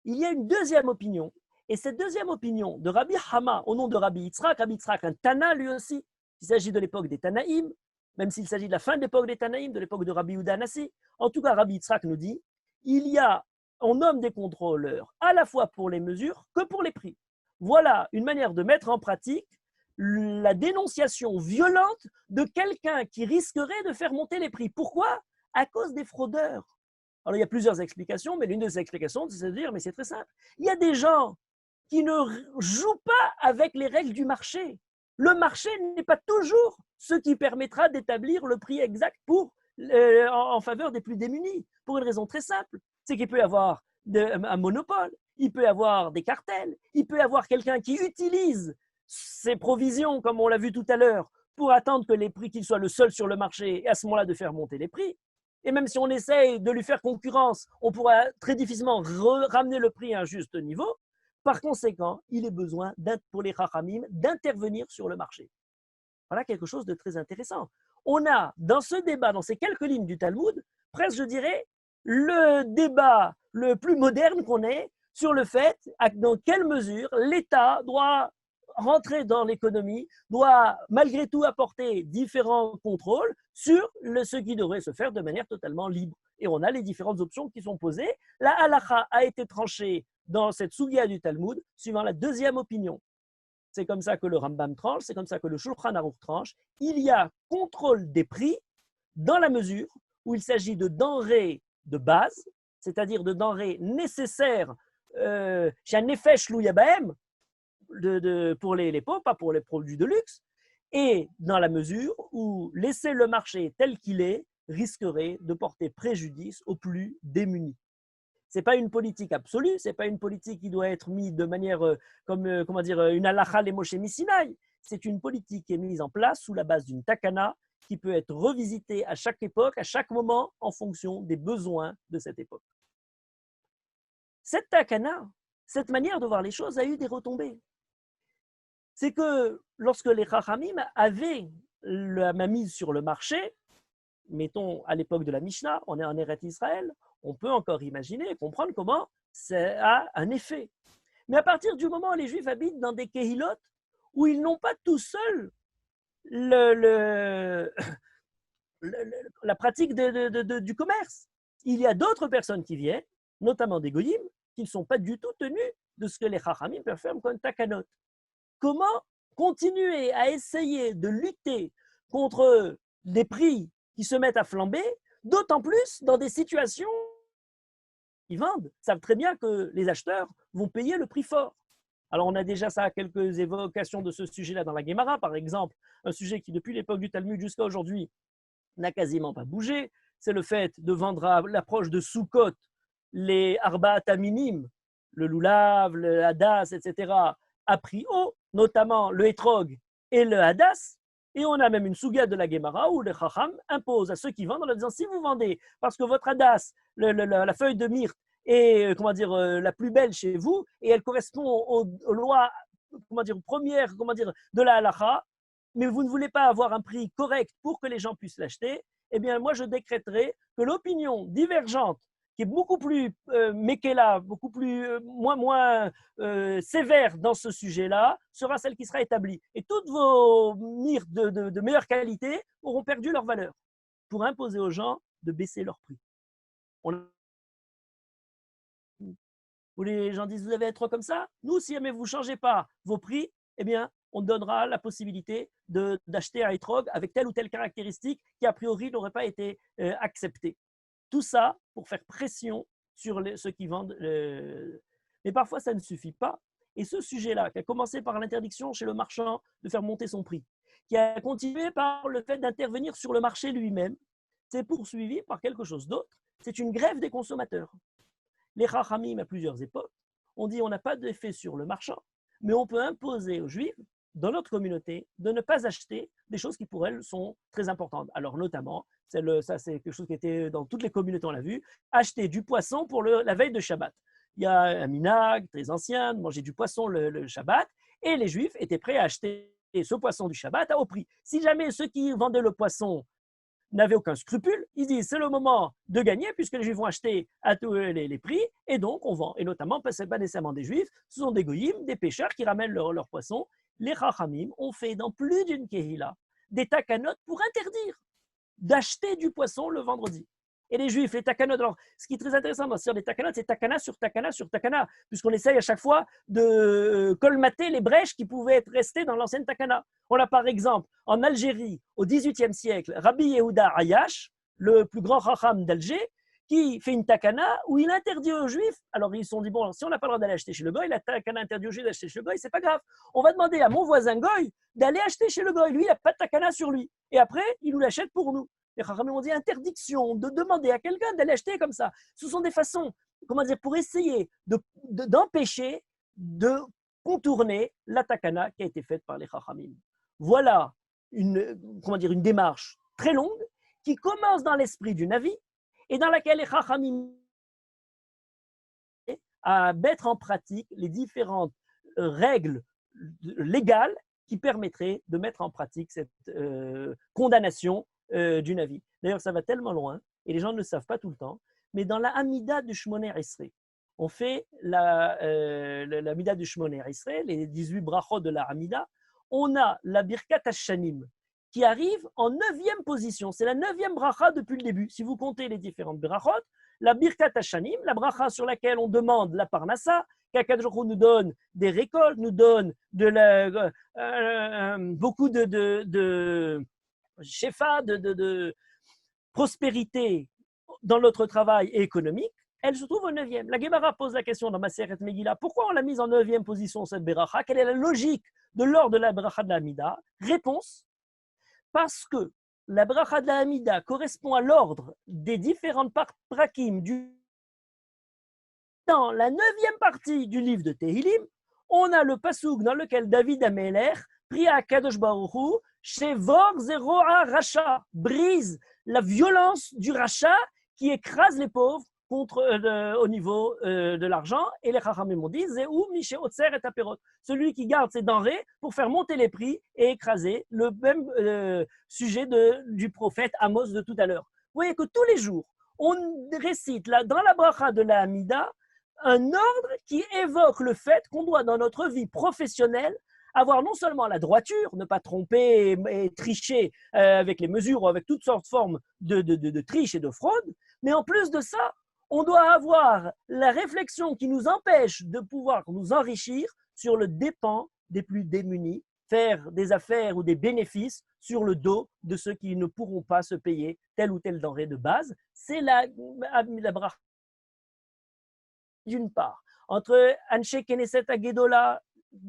il y a une deuxième opinion. Et cette deuxième opinion de Rabbi Hama, au nom de Rabbi Yitzhak, un Tana lui aussi, il s'agit de l'époque des Tanaïm, même s'il s'agit de la fin de l'époque des Tanaïm, de l'époque de Rabbi Yehuda Hanassi. En tout cas, Rabbi Yitzhak nous dit, on nomme des contrôleurs à la fois pour les mesures que pour les prix. Voilà une manière de mettre en pratique la dénonciation violente de quelqu'un qui risquerait de faire monter les prix. Pourquoi? À cause des fraudeurs. Alors, il y a plusieurs explications, mais l'une des explications, c'est de dire, mais c'est très simple. Il y a des gens qui ne jouent pas avec les règles du marché. Le marché n'est pas toujours ce qui permettra d'établir le prix exact en faveur des plus démunis. Pour une raison très simple, c'est qu'il peut y avoir un monopole, il peut y avoir des cartels, il peut y avoir quelqu'un qui utilise ses provisions, comme on l'a vu tout à l'heure, pour attendre que les prix, qu'il soit le seul sur le marché, et à ce moment-là de faire monter les prix. et même si on essaye de lui faire concurrence, on pourra très difficilement ramener le prix à un juste niveau. Par conséquent, il est besoin pour les Chachamim d'intervenir sur le marché. Voilà quelque chose de très intéressant. On a dans ce débat, dans ces quelques lignes du Talmud, presque je dirais, le débat le plus moderne qu'on ait sur le fait dans quelle mesure l'État doit rentrer dans l'économie, doit malgré tout apporter différents contrôles sur ce qui devrait se faire de manière totalement libre. Et on a les différentes options qui sont posées. La halakha a été tranchée dans cette sougya du Talmud suivant la deuxième opinion. C'est comme ça que le Rambam tranche, c'est comme ça que le Shulchan Aruch tranche. Il y a contrôle des prix dans la mesure où il s'agit de denrées de base, c'est-à-dire de denrées nécessaires chez un effet shlouyabahem, pour les pauvres, pas pour les produits de luxe, et dans la mesure où laisser le marché tel qu'il est risquerait de porter préjudice aux plus démunis. Ce n'est pas une politique absolue, ce n'est pas une politique qui doit être mise de manière comment dire, une halakha les Moshe Misinaï. C'est une politique qui est mise en place sous la base d'une takana qui peut être revisitée à chaque époque, à chaque moment, en fonction des besoins de cette époque. Cette takana, cette manière de voir les choses a eu des retombées. C'est que lorsque les Chachamim avaient la mise sur le marché, mettons à l'époque de la Mishnah, on est en Eretz Israël, on peut encore imaginer et comprendre comment ça a un effet. Mais à partir du moment où les Juifs habitent dans des kehilot où ils n'ont pas tout seuls la pratique du commerce, il y a d'autres personnes qui viennent, notamment des goyim, qui ne sont pas du tout tenus de ce que les Chachamim peuvent faire comme takanot. Comment continuer à essayer de lutter contre des prix qui se mettent à flamber, d'autant plus dans des situations qui vendent, savent très bien que les acheteurs vont payer le prix fort. Alors on a déjà ça, quelques évocations de ce sujet-là dans la Guémara, par exemple, un sujet qui depuis l'époque du Talmud jusqu'à aujourd'hui n'a quasiment pas bougé, c'est le fait de vendre à l'approche de Sukkot les Arba'at Aminim, le Lulav, le Hadas, etc., à prix haut, notamment le Etrog et le Hadas. Et on a même une souga de la Guémara où le Chacham impose à ceux qui vendent en leur disant si vous vendez parce que votre Hadas, la feuille de myrte, est la plus belle chez vous et elle correspond aux lois premières de la halakha, mais vous ne voulez pas avoir un prix correct pour que les gens puissent l'acheter, eh bien moi je décréterai que l'opinion divergente qui est beaucoup plus mékéla, beaucoup plus moins sévère dans ce sujet-là, sera celle qui sera établie. Et toutes vos myrtes de meilleure qualité auront perdu leur valeur pour imposer aux gens de baisser leur prix. Où les gens disent, vous avez être comme ça? Nous, si jamais vous ne changez pas vos prix, eh bien, on donnera la possibilité d'acheter un Etrog avec telle ou telle caractéristique qui, a priori, n'aurait pas été acceptée. Tout ça pour faire pression sur ceux qui vendent. Mais parfois, ça ne suffit pas. Et ce sujet-là, qui a commencé par l'interdiction chez le marchand de faire monter son prix, qui a continué par le fait d'intervenir sur le marché lui-même, c'est poursuivi par quelque chose d'autre. C'est une grève des consommateurs. Les Chachamim, à plusieurs époques, ont dit on n'a pas d'effet sur le marchand, mais on peut imposer aux Juifs, dans notre communauté, de ne pas acheter des choses qui pour elles sont très importantes. Alors notamment, ça c'est quelque chose qui était dans toutes les communautés, on l'a vu, acheter du poisson pour la veille de Shabbat. Il y a un minag très ancien, de manger du poisson le Shabbat, et les Juifs étaient prêts à acheter ce poisson du Shabbat à haut prix. Si jamais ceux qui vendaient le poisson n'avaient aucun scrupule, ils disent c'est le moment de gagner puisque les Juifs vont acheter à tous les prix et donc on vend. Et notamment, ce n'est pas nécessairement des Juifs, ce sont des goyim, des pêcheurs qui ramènent leur poisson. Les Chachamim ont fait dans plus d'une kehila des takanot pour interdire d'acheter du poisson le vendredi. Et les Juifs, les takanot, alors ce qui est très intéressant dans les takanot, c'est takana sur takana sur takana, puisqu'on essaye à chaque fois de colmater les brèches qui pouvaient être restées dans l'ancienne takana. On a par exemple en Algérie, au XVIIIe siècle, Rabbi Yehuda Ayash, le plus grand chacham d'Alger, qui fait une takana où il interdit aux Juifs. Alors ils se sont dit, bon, si on n'a pas le droit d'aller acheter chez le goy, la takana interdit aux Juifs d'acheter chez le goy, c'est pas grave. On va demander à mon voisin goy d'aller acheter chez le goy. Lui, il n'a pas de takana sur lui. Et après, il nous l'achète pour nous. Les Chachamim ont dit interdiction de demander à quelqu'un d'aller acheter comme ça. Ce sont des façons, pour essayer d'empêcher de contourner la takana qui a été faite par les Chachamim. Voilà une démarche très longue qui commence dans l'esprit du Navi et dans laquelle les Chachamim à mettre en pratique les différentes règles légales qui permettraient de mettre en pratique cette condamnation du Navi. D'ailleurs, ça va tellement loin, et les gens ne le savent pas tout le temps, mais dans la Hamida du Shmoner Esrei, on fait la Hamida du Shmoner Esrei, les 18 brachot de la Hamida, on a la Birkat Hashanim qui arrive en 9e position. C'est la 9e bracha depuis le début. Si vous comptez les différentes brachot, la Birkat Hashanim, la bracha sur laquelle on demande la Parnassa, qu'Akadosh Baruch Hu nous donne des récoltes, nous donne beaucoup de shefa, de prospérité dans notre travail économique, elle se trouve au 9e. La Gemara pose la question dans Maseret Megillah, pourquoi on l'a mise en 9e position cette bracha? Quelle est la logique de l'ordre de la bracha de la Hamida? Réponse, parce que la bracha de la Hamida correspond à l'ordre des différentes prakim dans la 9e partie du livre de Tehilim. On a le pasouk dans lequel David Améler prie à Kadosh Baruch Hu, Shevor Zero Racha, brise la violence du Racha qui écrase les pauvres au niveau de l'argent. Et les Chachamim ont dit, Zéou Mishe Otzer et Aperot, celui qui garde ses denrées pour faire monter les prix et écraser, le même sujet du prophète Amos de tout à l'heure. Vous voyez que tous les jours, on récite dans la bracha de la Hamida un ordre qui évoque le fait qu'on doit dans notre vie professionnelle avoir non seulement la droiture, ne pas tromper et tricher avec les mesures ou avec toutes sortes de formes de triche et de fraude, mais en plus de ça, on doit avoir la réflexion qui nous empêche de pouvoir nous enrichir sur le dépens des plus démunis, faire des affaires ou des bénéfices sur le dos de ceux qui ne pourront pas se payer telle ou telle denrée de base. C'est la bracha d'une part. Entre Anshe Knesset Agedola,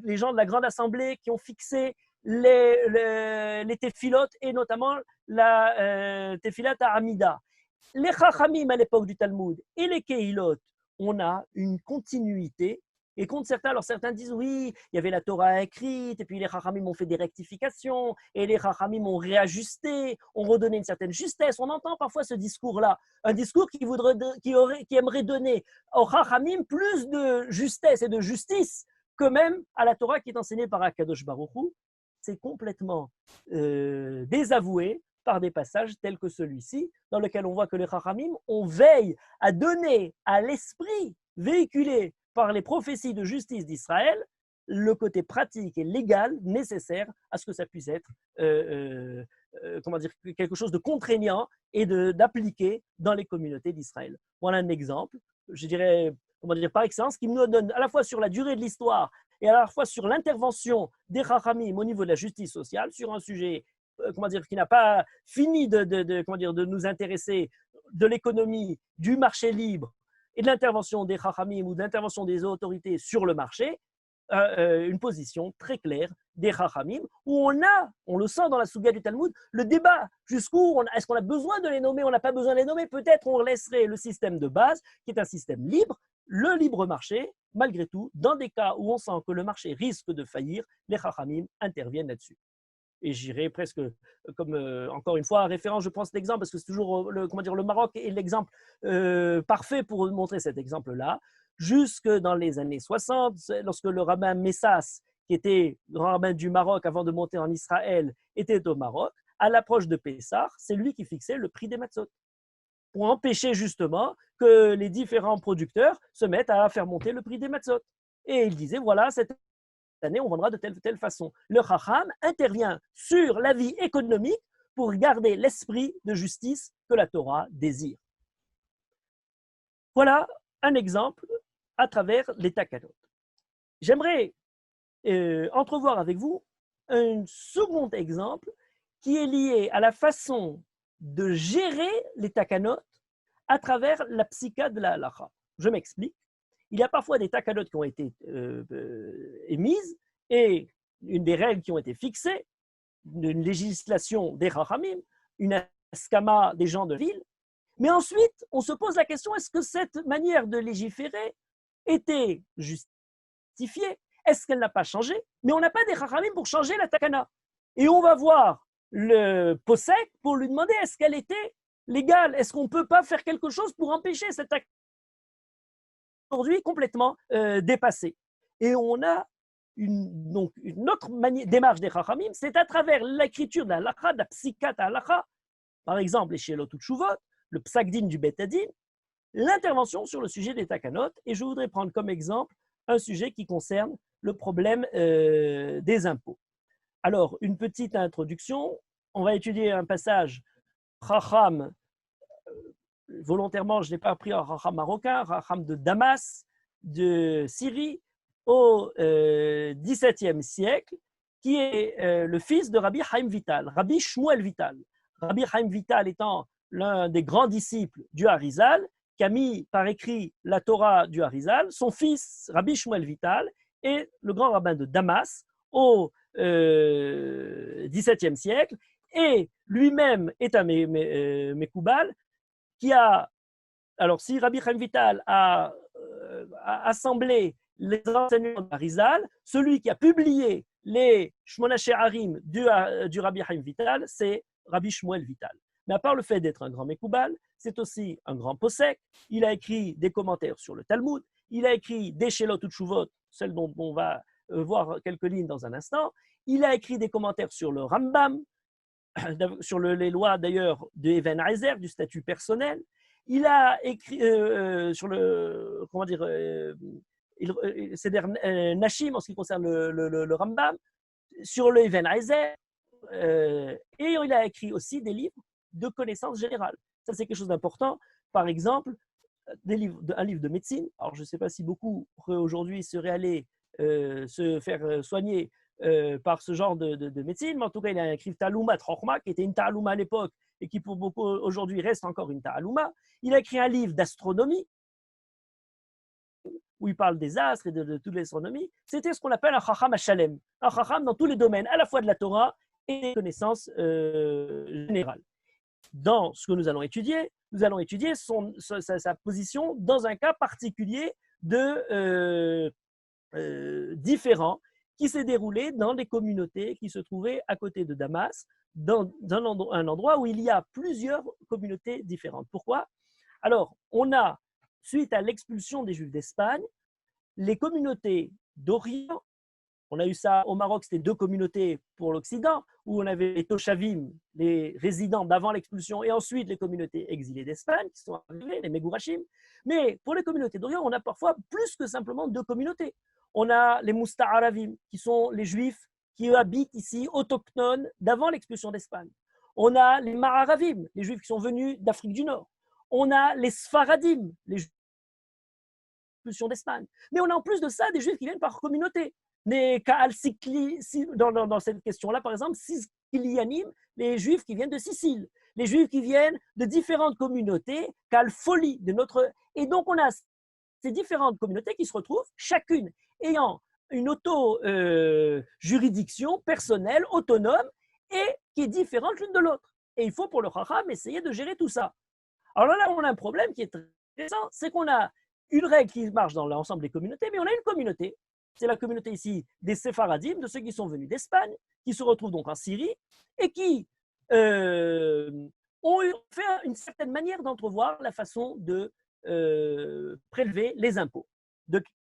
les gens de la Grande Assemblée qui ont fixé les téphilotes et notamment la téphilat à Hamida. Les Chachamim à l'époque du Talmud et les Kehilot, on a une continuité. Et contre certains, alors certains disent oui, il y avait la Torah écrite, et puis les Chachamim ont fait des rectifications, et les Chachamim ont réajusté, ont redonné une certaine justesse. On entend parfois ce discours-là, un discours qui aimerait donner aux Chachamim plus de justesse et de justice que même à la Torah qui est enseignée par Akadosh Baruch Hu. C'est complètement désavoué par des passages tels que celui-ci, dans lequel on voit que les Chachamim, on veille à donner à l'esprit véhiculé par les prophéties de justice d'Israël le côté pratique et légal nécessaire à ce que ça puisse être quelque chose de contraignant et d'appliquer dans les communautés d'Israël. Voilà un exemple, je dirais, par excellence, qui nous donne à la fois sur la durée de l'histoire et à la fois sur l'intervention des Chachamim au niveau de la justice sociale, sur un sujet qui n'a pas fini de nous intéresser de l'économie, du marché libre et de l'intervention des Chachamim ou de l'intervention des autorités sur le marché, une position très claire des Chachamim, où on le sent dans la Souga du Talmud, le débat jusqu'où est-ce qu'on a besoin de les nommer, on n'a pas besoin de les nommer, peut-être on laisserait le système de base, qui est un système libre, le libre marché, malgré tout, dans des cas où on sent que le marché risque de faillir, les Chachamim interviennent là-dessus. Et j'irai presque comme, encore une fois, en référence, je prends cet exemple parce que c'est toujours le Maroc est l'exemple parfait pour montrer cet exemple-là. Jusque dans les années 60, lorsque le rabbin Messas, qui était grand rabbin du Maroc avant de monter en Israël, était au Maroc, à l'approche de Pessah, c'est lui qui fixait le prix des matzot pour empêcher justement que les différents producteurs se mettent à faire monter le prix des matzot. Et il disait, voilà, cette année, on vendra de telle ou telle façon. Le Chacham intervient sur la vie économique pour garder l'esprit de justice que la Torah désire. Voilà un exemple à travers les takanot. J'aimerais entrevoir avec vous un second exemple qui est lié à la façon de gérer les takanot à travers la psycha de la halacha. Je m'explique. Il y a parfois des takanot qui ont été émises et une des règles qui ont été fixées, une législation des Chachamim, une askama des gens de ville. Mais ensuite, on se pose la question, est-ce que cette manière de légiférer était justifiée? Est-ce qu'elle n'a pas changé? Mais on n'a pas des Chachamim pour changer la takana. Et on va voir le posek pour lui demander est-ce qu'elle était légal? Est-ce qu'on ne peut pas faire quelque chose pour empêcher cet acte aujourd'hui complètement dépassé? Et on a donc une autre démarche des Chachamim, c'est à travers l'écriture de la halakha, de la psikat halakha, par exemple les Shelot Utshuvot, le psak-din du Bet Hadin, l'intervention sur le sujet des takanot. Et je voudrais prendre comme exemple un sujet qui concerne le problème des impôts. Alors, une petite introduction. On va étudier un passage Chacham, volontairement, je n'ai pas pris un Chacham marocain, Chacham de Damas, de Syrie, au XVIIe siècle, qui est le fils de Rabbi Chaim Vital, Rabbi Shmuel Vital. Rabbi Chaim Vital étant l'un des grands disciples du Harizal, qui a mis par écrit la Torah du Harizal. Son fils, Rabbi Shmuel Vital, est le grand rabbin de Damas au XVIIe siècle, et lui-même est un Mekoubal qui a, alors si Rabbi Chaim Vital a assemblé les enseignements de Harizal, celui qui a publié les Shmona She'arim du Rabbi Chaim Vital, c'est Rabbi Shmuel Vital. Mais à part le fait d'être un grand Mekoubal, c'est aussi un grand posek. Il a écrit des commentaires sur le Talmud, il a écrit des Shelot Utshuvot, celles dont on va voir quelques lignes dans un instant. Il a écrit des commentaires sur le Rambam, sur les lois d'ailleurs de Even Hazer, du statut personnel. Il a écrit sur le, comment dire, c'est-à-dire Nashim en ce qui concerne le Rambam, sur le Even Hazer, et il a écrit aussi des livres de connaissances générales. Ça, c'est quelque chose d'important. Par exemple, un livre de médecine. Alors, je ne sais pas si beaucoup aujourd'hui seraient allés se faire soigner par ce genre de médecine, mais en tout cas, il a écrit Ta'aloumat Chokhma, qui était une Ta'alouma à l'époque et qui pour beaucoup aujourd'hui reste encore une Ta'alouma. Il a écrit un livre d'astronomie où il parle des astres et de toute l'astronomie. C'était ce qu'on appelle un Chacham Hashalem, un Chacham dans tous les domaines, à la fois de la Torah et des connaissances générales. Dans ce que nous allons étudier sa position dans un cas particulier différent qui s'est déroulé dans des communautés qui se trouvaient à côté de Damas, dans un endroit où il y a plusieurs communautés différentes. Pourquoi? Alors, on a, suite à l'expulsion des Juifs d'Espagne, les communautés d'Orient. On a eu ça au Maroc, c'était 2 communautés pour l'Occident, où on avait les Toshavim, les résidents d'avant l'expulsion, et ensuite les communautés exilées d'Espagne, qui sont arrivées, les Megourachim. Mais pour les communautés d'Orient, on a parfois plus que simplement 2 communautés. On a les Musta'aravim, qui sont les Juifs qui habitent ici, autochtones, d'avant l'expulsion d'Espagne. On a les Mararavim, les Juifs qui sont venus d'Afrique du Nord. On a les Sfaradim, les Juifs l'expulsion d'Espagne. Mais on a en plus de ça des Juifs qui viennent par communauté. Les Kaal Sikli, dans cette question-là, par exemple, Siskilianim, les Juifs qui viennent de Sicile, les Juifs qui viennent de différentes communautés, Kaal Foli, de notre. Et donc, on a ces différentes communautés qui se retrouvent, chacune ayant une auto-juridiction personnelle, autonome, et qui est différente l'une de l'autre. Et il faut pour le Chacham essayer de gérer tout ça. Alors là, on a un problème qui est très intéressant, c'est qu'on a une règle qui marche dans l'ensemble des communautés, mais on a une communauté. C'est la communauté ici des Sépharadim, de ceux qui sont venus d'Espagne, qui se retrouvent donc en Syrie et qui ont fait une certaine manière d'entrevoir la façon de prélever les impôts.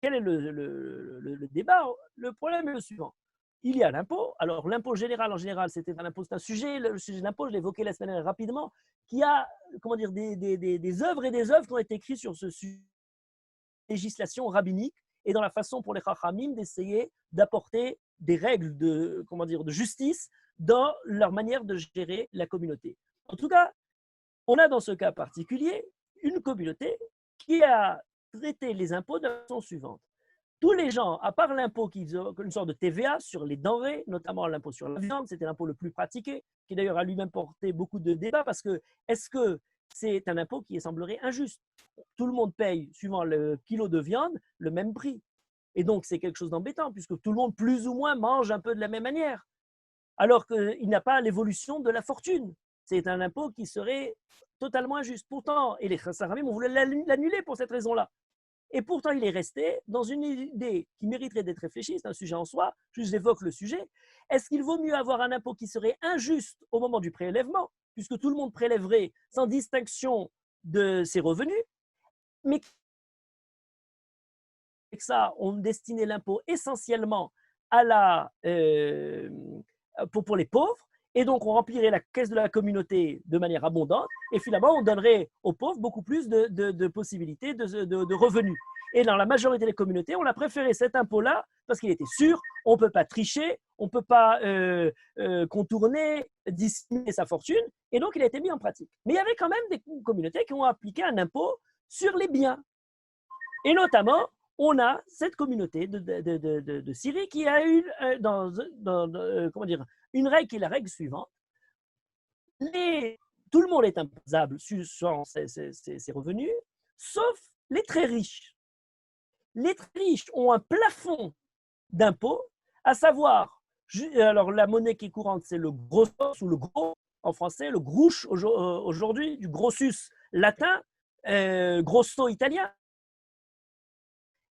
Quel est le débat? Le problème est le suivant. Il y a l'impôt. Alors, l'impôt général, en général, c'est un sujet. Le sujet de l'impôt, je l'ai évoqué la semaine dernière rapidement, qui a des œuvres et des œuvres qui ont été écrites sur ce sujet de législation rabbinique et dans la façon pour les Chachamim d'essayer d'apporter des règles de justice dans leur manière de gérer la communauté. En tout cas, on a dans ce cas particulier une communauté qui a traité les impôts de la façon suivante. Tous les gens, à part l'impôt qui est une sorte de TVA sur les denrées, notamment l'impôt sur la viande, c'était l'impôt le plus pratiqué, qui d'ailleurs a lui-même porté beaucoup de débats parce que est-ce que c'est un impôt qui semblerait injuste? Tout le monde paye, suivant le kilo de viande, le même prix. Et donc, c'est quelque chose d'embêtant puisque tout le monde, plus ou moins, mange un peu de la même manière. Alors qu'il n'y a pas l'évolution de la fortune. C'est un impôt qui serait totalement injuste. Pourtant, et les Chachamim ont voulu l'annuler pour cette raison-là. Et pourtant, il est resté dans une idée qui mériterait d'être réfléchie, c'est un sujet en soi, j'évoque le sujet. Est-ce qu'il vaut mieux avoir un impôt qui serait injuste au moment du prélèvement, puisque tout le monde prélèverait sans distinction de ses revenus, mais avec ça, on destinait l'impôt essentiellement pour les pauvres, et donc on remplirait la caisse de la communauté de manière abondante, et finalement on donnerait aux pauvres beaucoup plus de possibilités de revenus. Et dans la majorité des communautés, on a préféré cet impôt-là parce qu'il était sûr, on ne peut pas tricher, on ne peut pas contourner, dissimuler sa fortune, et donc il a été mis en pratique. Mais il y avait quand même des communautés qui ont appliqué un impôt sur les biens. Et notamment, on a cette communauté de Syrie qui a eu une règle qui est la règle suivante. Tout le monde est imposable sur ses revenus, sauf les très riches. Les très riches ont un plafond d'impôt, à savoir, alors la monnaie qui est courante, c'est le grossos ou le gros, en français, le grouche aujourd'hui, du grossus latin, grosso italien.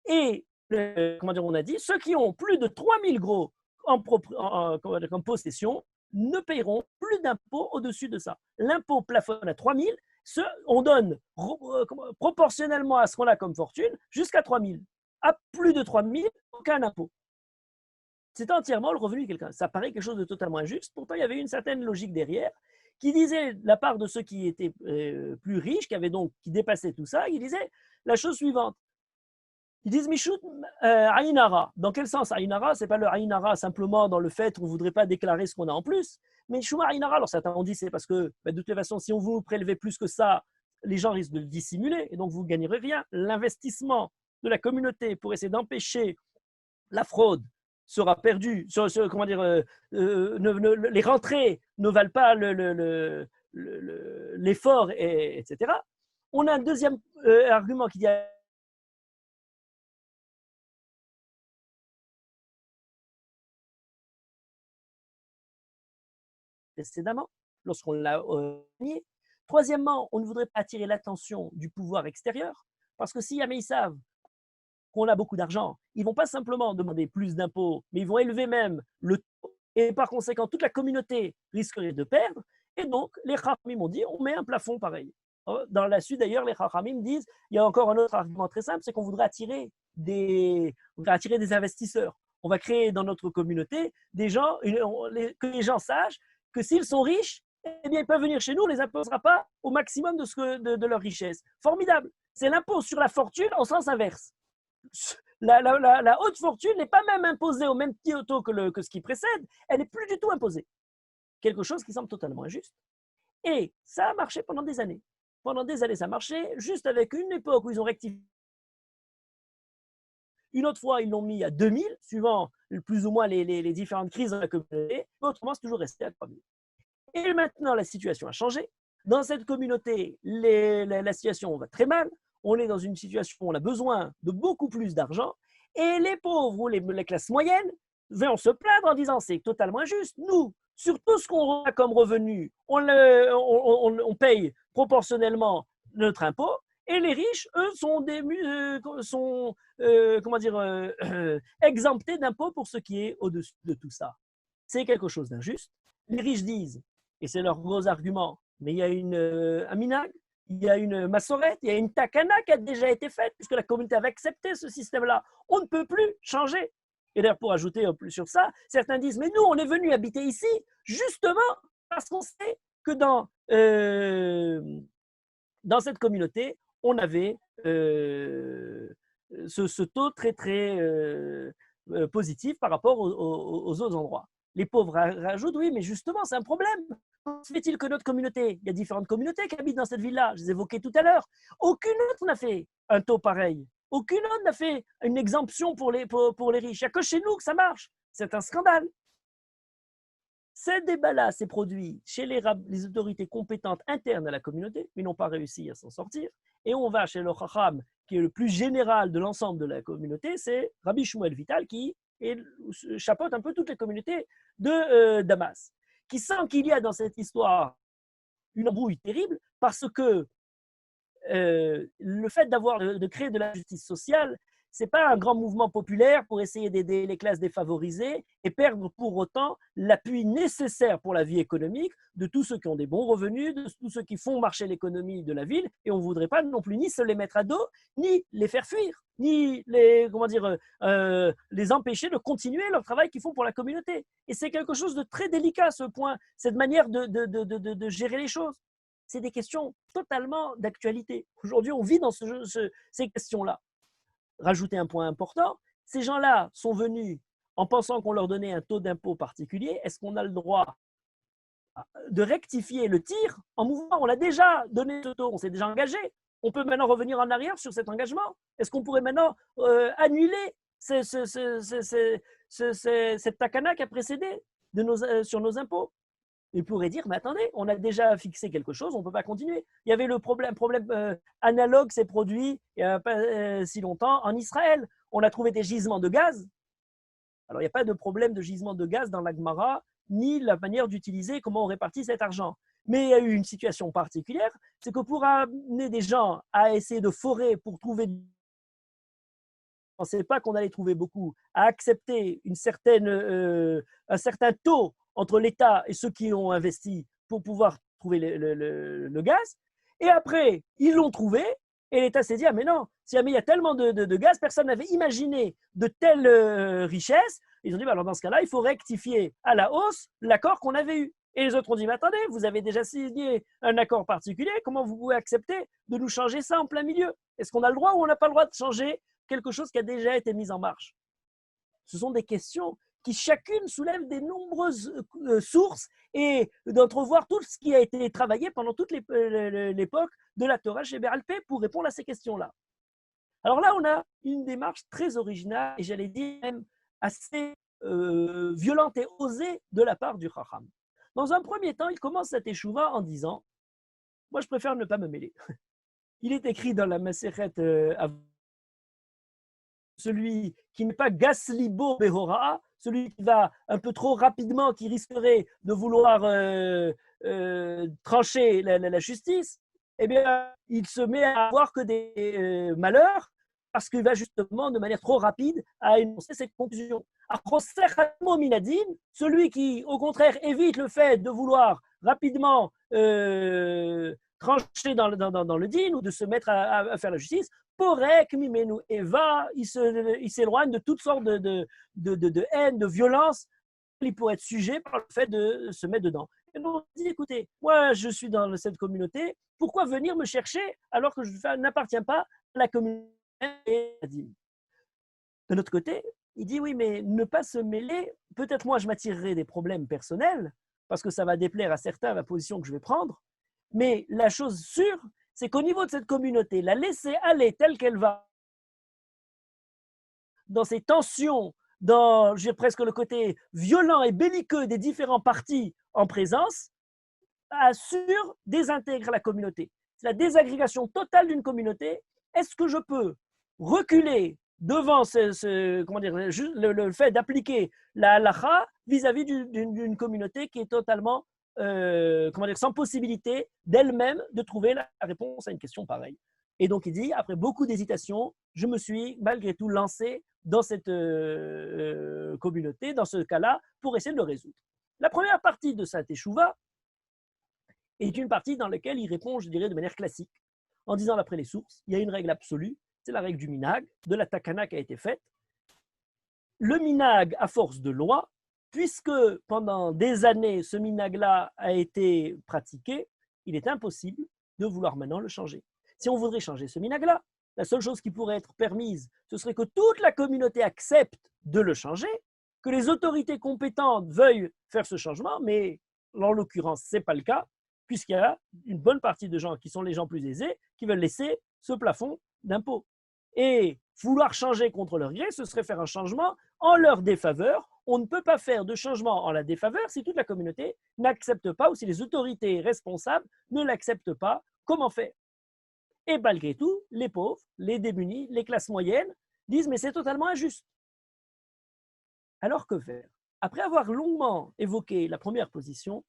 Et, on a dit, ceux qui ont plus de 3000 gros en possession ne paieront plus d'impôts au-dessus de ça. L'impôt plafonne à 3000, on donne proportionnellement à ce qu'on a comme fortune jusqu'à 3000. À plus de 3000, aucun impôt. C'est entièrement le revenu de quelqu'un. Ça paraît quelque chose de totalement injuste. Pourtant, il y avait une certaine logique derrière qui disait, de la part de ceux qui étaient plus riches, qui dépassaient tout ça, ils disaient la chose suivante. Ils disent Michout Aïnara. Dans quel sens Aïnara? Ce n'est pas le Aïnara simplement dans le fait qu'on ne voudrait pas déclarer ce qu'on a en plus. Mais Chouma Aïnara, alors certains ont dit c'est parce que de toute façon, si on vous prélevait plus que ça, les gens risquent de le dissimuler et donc vous ne gagnerez rien. L'investissement de la communauté pour essayer d'empêcher la fraude sera perdu. Les rentrées ne valent pas l'effort, etc. On a un deuxième argument qui dit précédemment, lorsqu'on l'a gagné. Troisièmement, on ne voudrait pas attirer l'attention du pouvoir extérieur, parce que si jamais ils savent qu'on a beaucoup d'argent, ils ne vont pas simplement demander plus d'impôts, mais ils vont élever même le taux, et par conséquent, toute la communauté risquerait de perdre, et donc les Chachamim ont dit, on met un plafond pareil. Dans la suite, d'ailleurs, les Chachamim disent, il y a encore un autre argument très simple, c'est qu'on voudrait attirer des investisseurs. On va créer dans notre communauté des gens, que les gens sachent que s'ils sont riches, eh bien, ils peuvent venir chez nous, on ne les imposera pas au maximum de leur richesse. Formidable. C'est l'impôt sur la fortune en sens inverse. La haute fortune n'est pas même imposée au même taux que ce qui précède, elle n'est plus du tout imposée. Quelque chose qui semble totalement injuste. Et ça a marché pendant des années. Pendant des années, ça a marché, juste avec une époque où ils ont rectifié. Une autre fois, ils l'ont mis à 2000, suivant plus ou moins les différentes crises dans la communauté. Autrement, c'est toujours resté à 3000. Et maintenant, la situation a changé. Dans cette communauté, la situation va très mal. On est dans une situation où on a besoin de beaucoup plus d'argent. Et les pauvres ou les classes moyennes vont se plaindre en disant c'est totalement injuste. Nous, sur tout ce qu'on a comme revenu, on paye proportionnellement notre impôt. Et les riches, eux, sont exemptés d'impôts pour ce qui est au-dessus de tout ça. C'est quelque chose d'injuste. Les riches disent, et c'est leur gros argument, mais il y a un minag, il y a une massorette, il y a une takana qui a déjà été faite, puisque la communauté avait accepté ce système-là. On ne peut plus changer. Et d'ailleurs, pour ajouter plus sur ça, certains disent, mais nous, on est venus habiter ici, justement parce qu'on sait que dans cette communauté, on avait ce taux très, très positif par rapport aux autres endroits. Les pauvres rajoutent, oui, mais justement, c'est un problème. Comment se fait-il que notre communauté, il y a différentes communautés qui habitent dans cette ville-là, je les évoquais tout à l'heure, aucune autre n'a fait un taux pareil. Aucune autre n'a fait une exemption pour les riches. Il n'y a que chez nous que ça marche. C'est un scandale. Ce débat-là s'est produit chez les autorités compétentes internes à la communauté, mais n'ont pas réussi à s'en sortir. Et on va chez le Chacham, qui est le plus général de l'ensemble de la communauté, c'est Rabbi Shmuel Vital, qui chapeaute un peu toutes les communautés de Damas, qui sent qu'il y a dans cette histoire une embrouille terrible, parce que le fait de créer de la justice sociale, Ce n'est pas un grand mouvement populaire pour essayer d'aider les classes défavorisées et perdre pour autant l'appui nécessaire pour la vie économique de tous ceux qui ont des bons revenus, de tous ceux qui font marcher l'économie de la ville. Et on ne voudrait pas non plus ni se les mettre à dos, ni les faire fuir, ni les empêcher de continuer leur travail qu'ils font pour la communauté. Et c'est quelque chose de très délicat à ce point, cette manière de gérer les choses. C'est des questions totalement d'actualité. Aujourd'hui, on vit dans ces questions-là. Rajouter un point important, ces gens-là sont venus en pensant qu'on leur donnait un taux d'impôt particulier. Est-ce qu'on a le droit de rectifier le tir en mouvement? On a déjà donné ce taux, on s'est déjà engagé. On peut maintenant revenir en arrière sur cet engagement. Est-ce qu'on pourrait maintenant annuler cette takana qui a précédé sur nos impôts? Il pourrait dire, mais attendez, on a déjà fixé quelque chose, on ne peut pas continuer. Il y avait le problème analogue s'est produit il n'y a pas si longtemps en Israël. On a trouvé des gisements de gaz. Alors, il n'y a pas de problème de gisement de gaz dans la Gemara, ni la manière d'utiliser, comment on répartit cet argent. Mais il y a eu une situation particulière, c'est que pour amener des gens à essayer de forer pour trouver, on ne sait pas qu'on allait trouver beaucoup, à accepter un certain taux entre l'État et ceux qui ont investi pour pouvoir trouver le gaz. Et après, ils l'ont trouvé et l'État s'est dit, ah mais non, si jamais il y a tellement de gaz, personne n'avait imaginé de telles richesses. Ils ont dit, bah alors dans ce cas-là, il faut rectifier à la hausse l'accord qu'on avait eu. Et les autres ont dit, mais attendez, vous avez déjà signé un accord particulier, comment vous pouvez accepter de nous changer ça en plein milieu? Est-ce qu'on a le droit ou on n'a pas le droit de changer quelque chose qui a déjà été mis en marche? Ce sont des questions qui chacune soulève des nombreuses sources et d'entrevoir tout ce qui a été travaillé pendant toute l'époque de la Torah chez Béalpé pour répondre à ces questions-là. Alors là, on a une démarche très originale et j'allais dire même assez violente et osée de la part du Chacham. Dans un premier temps, il commence sa teshuva en disant « Moi, je préfère ne pas me mêler. » Il est écrit dans la Masechet celui qui n'est pas gaslibo behora, celui qui va un peu trop rapidement, qui risquerait de vouloir trancher la justice, eh bien, il se met à avoir que des malheurs parce qu'il va justement de manière trop rapide à énoncer cette conclusion. Celui qui, au contraire, évite le fait de vouloir rapidement trancher dans le din ou de se mettre à faire la justice, porek mimenu eva, il s'éloigne de toutes sortes de haine, de violence, il pourrait être sujet par le fait de se mettre dedans. Et donc, on dit, écoutez, moi, je suis dans cette communauté, pourquoi venir me chercher alors que je n'appartiens pas à la communauté? De l'autre côté, il dit, oui, mais ne pas se mêler, peut-être moi, je m'attirerai des problèmes personnels, parce que ça va déplaire à certains la position que je vais prendre, mais la chose sûre, c'est qu'au niveau de cette communauté, la laisser aller telle qu'elle va, dans ces tensions, dans presque le côté violent et belliqueux des différents partis en présence, assure désintégrer la communauté. C'est la désagrégation totale d'une communauté. Est-ce que je peux reculer devant le fait d'appliquer la halakha vis-à-vis d'une communauté qui est totalement sans possibilité d'elle-même de trouver la réponse à une question pareille? Et donc il dit, après beaucoup d'hésitation, je me suis malgré tout lancé dans cette communauté, dans ce cas-là, pour essayer de le résoudre. La première partie de sa teshuva est une partie dans laquelle il répond, je dirais, de manière classique, en disant d'après les sources, il y a une règle absolue, c'est la règle du minag, de la takana qui a été faite. Le minag, à force de loi, puisque pendant des années, ce minag-là a été pratiqué, il est impossible de vouloir maintenant le changer. Si on voudrait changer ce minag-là, la seule chose qui pourrait être permise, ce serait que toute la communauté accepte de le changer, que les autorités compétentes veuillent faire ce changement, mais en l'occurrence, ce n'est pas le cas, puisqu'il y a une bonne partie de gens qui sont les gens plus aisés qui veulent laisser ce plafond d'impôt. Et vouloir changer contre leur gré, ce serait faire un changement en leur défaveur. On ne peut pas faire de changement en la défaveur si toute la communauté n'accepte pas ou si les autorités responsables ne l'acceptent pas. Comment faire? Et malgré tout, les pauvres, les démunis, les classes moyennes disent « mais c'est totalement injuste ». Alors que faire? Après avoir longuement évoqué la première position,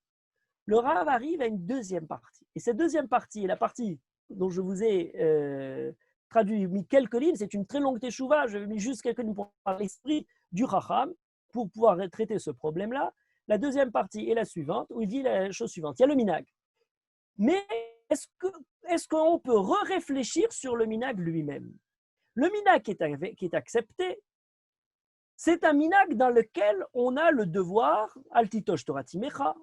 le Rav arrive à une deuxième partie. Et cette deuxième partie est la partie dont je vous ai traduit mis quelques lignes, c'est une très longue teshuva, je mis juste quelques lignes pour parler l'esprit du Chacham, pour pouvoir traiter ce problème-là. La deuxième partie est la suivante, où il dit la chose suivante. Il y a le minag. Mais est-ce qu'on peut réfléchir sur le minag lui-même? Le minag qui est accepté, c'est un minag dans lequel on a le devoir, altitosh torati mecha,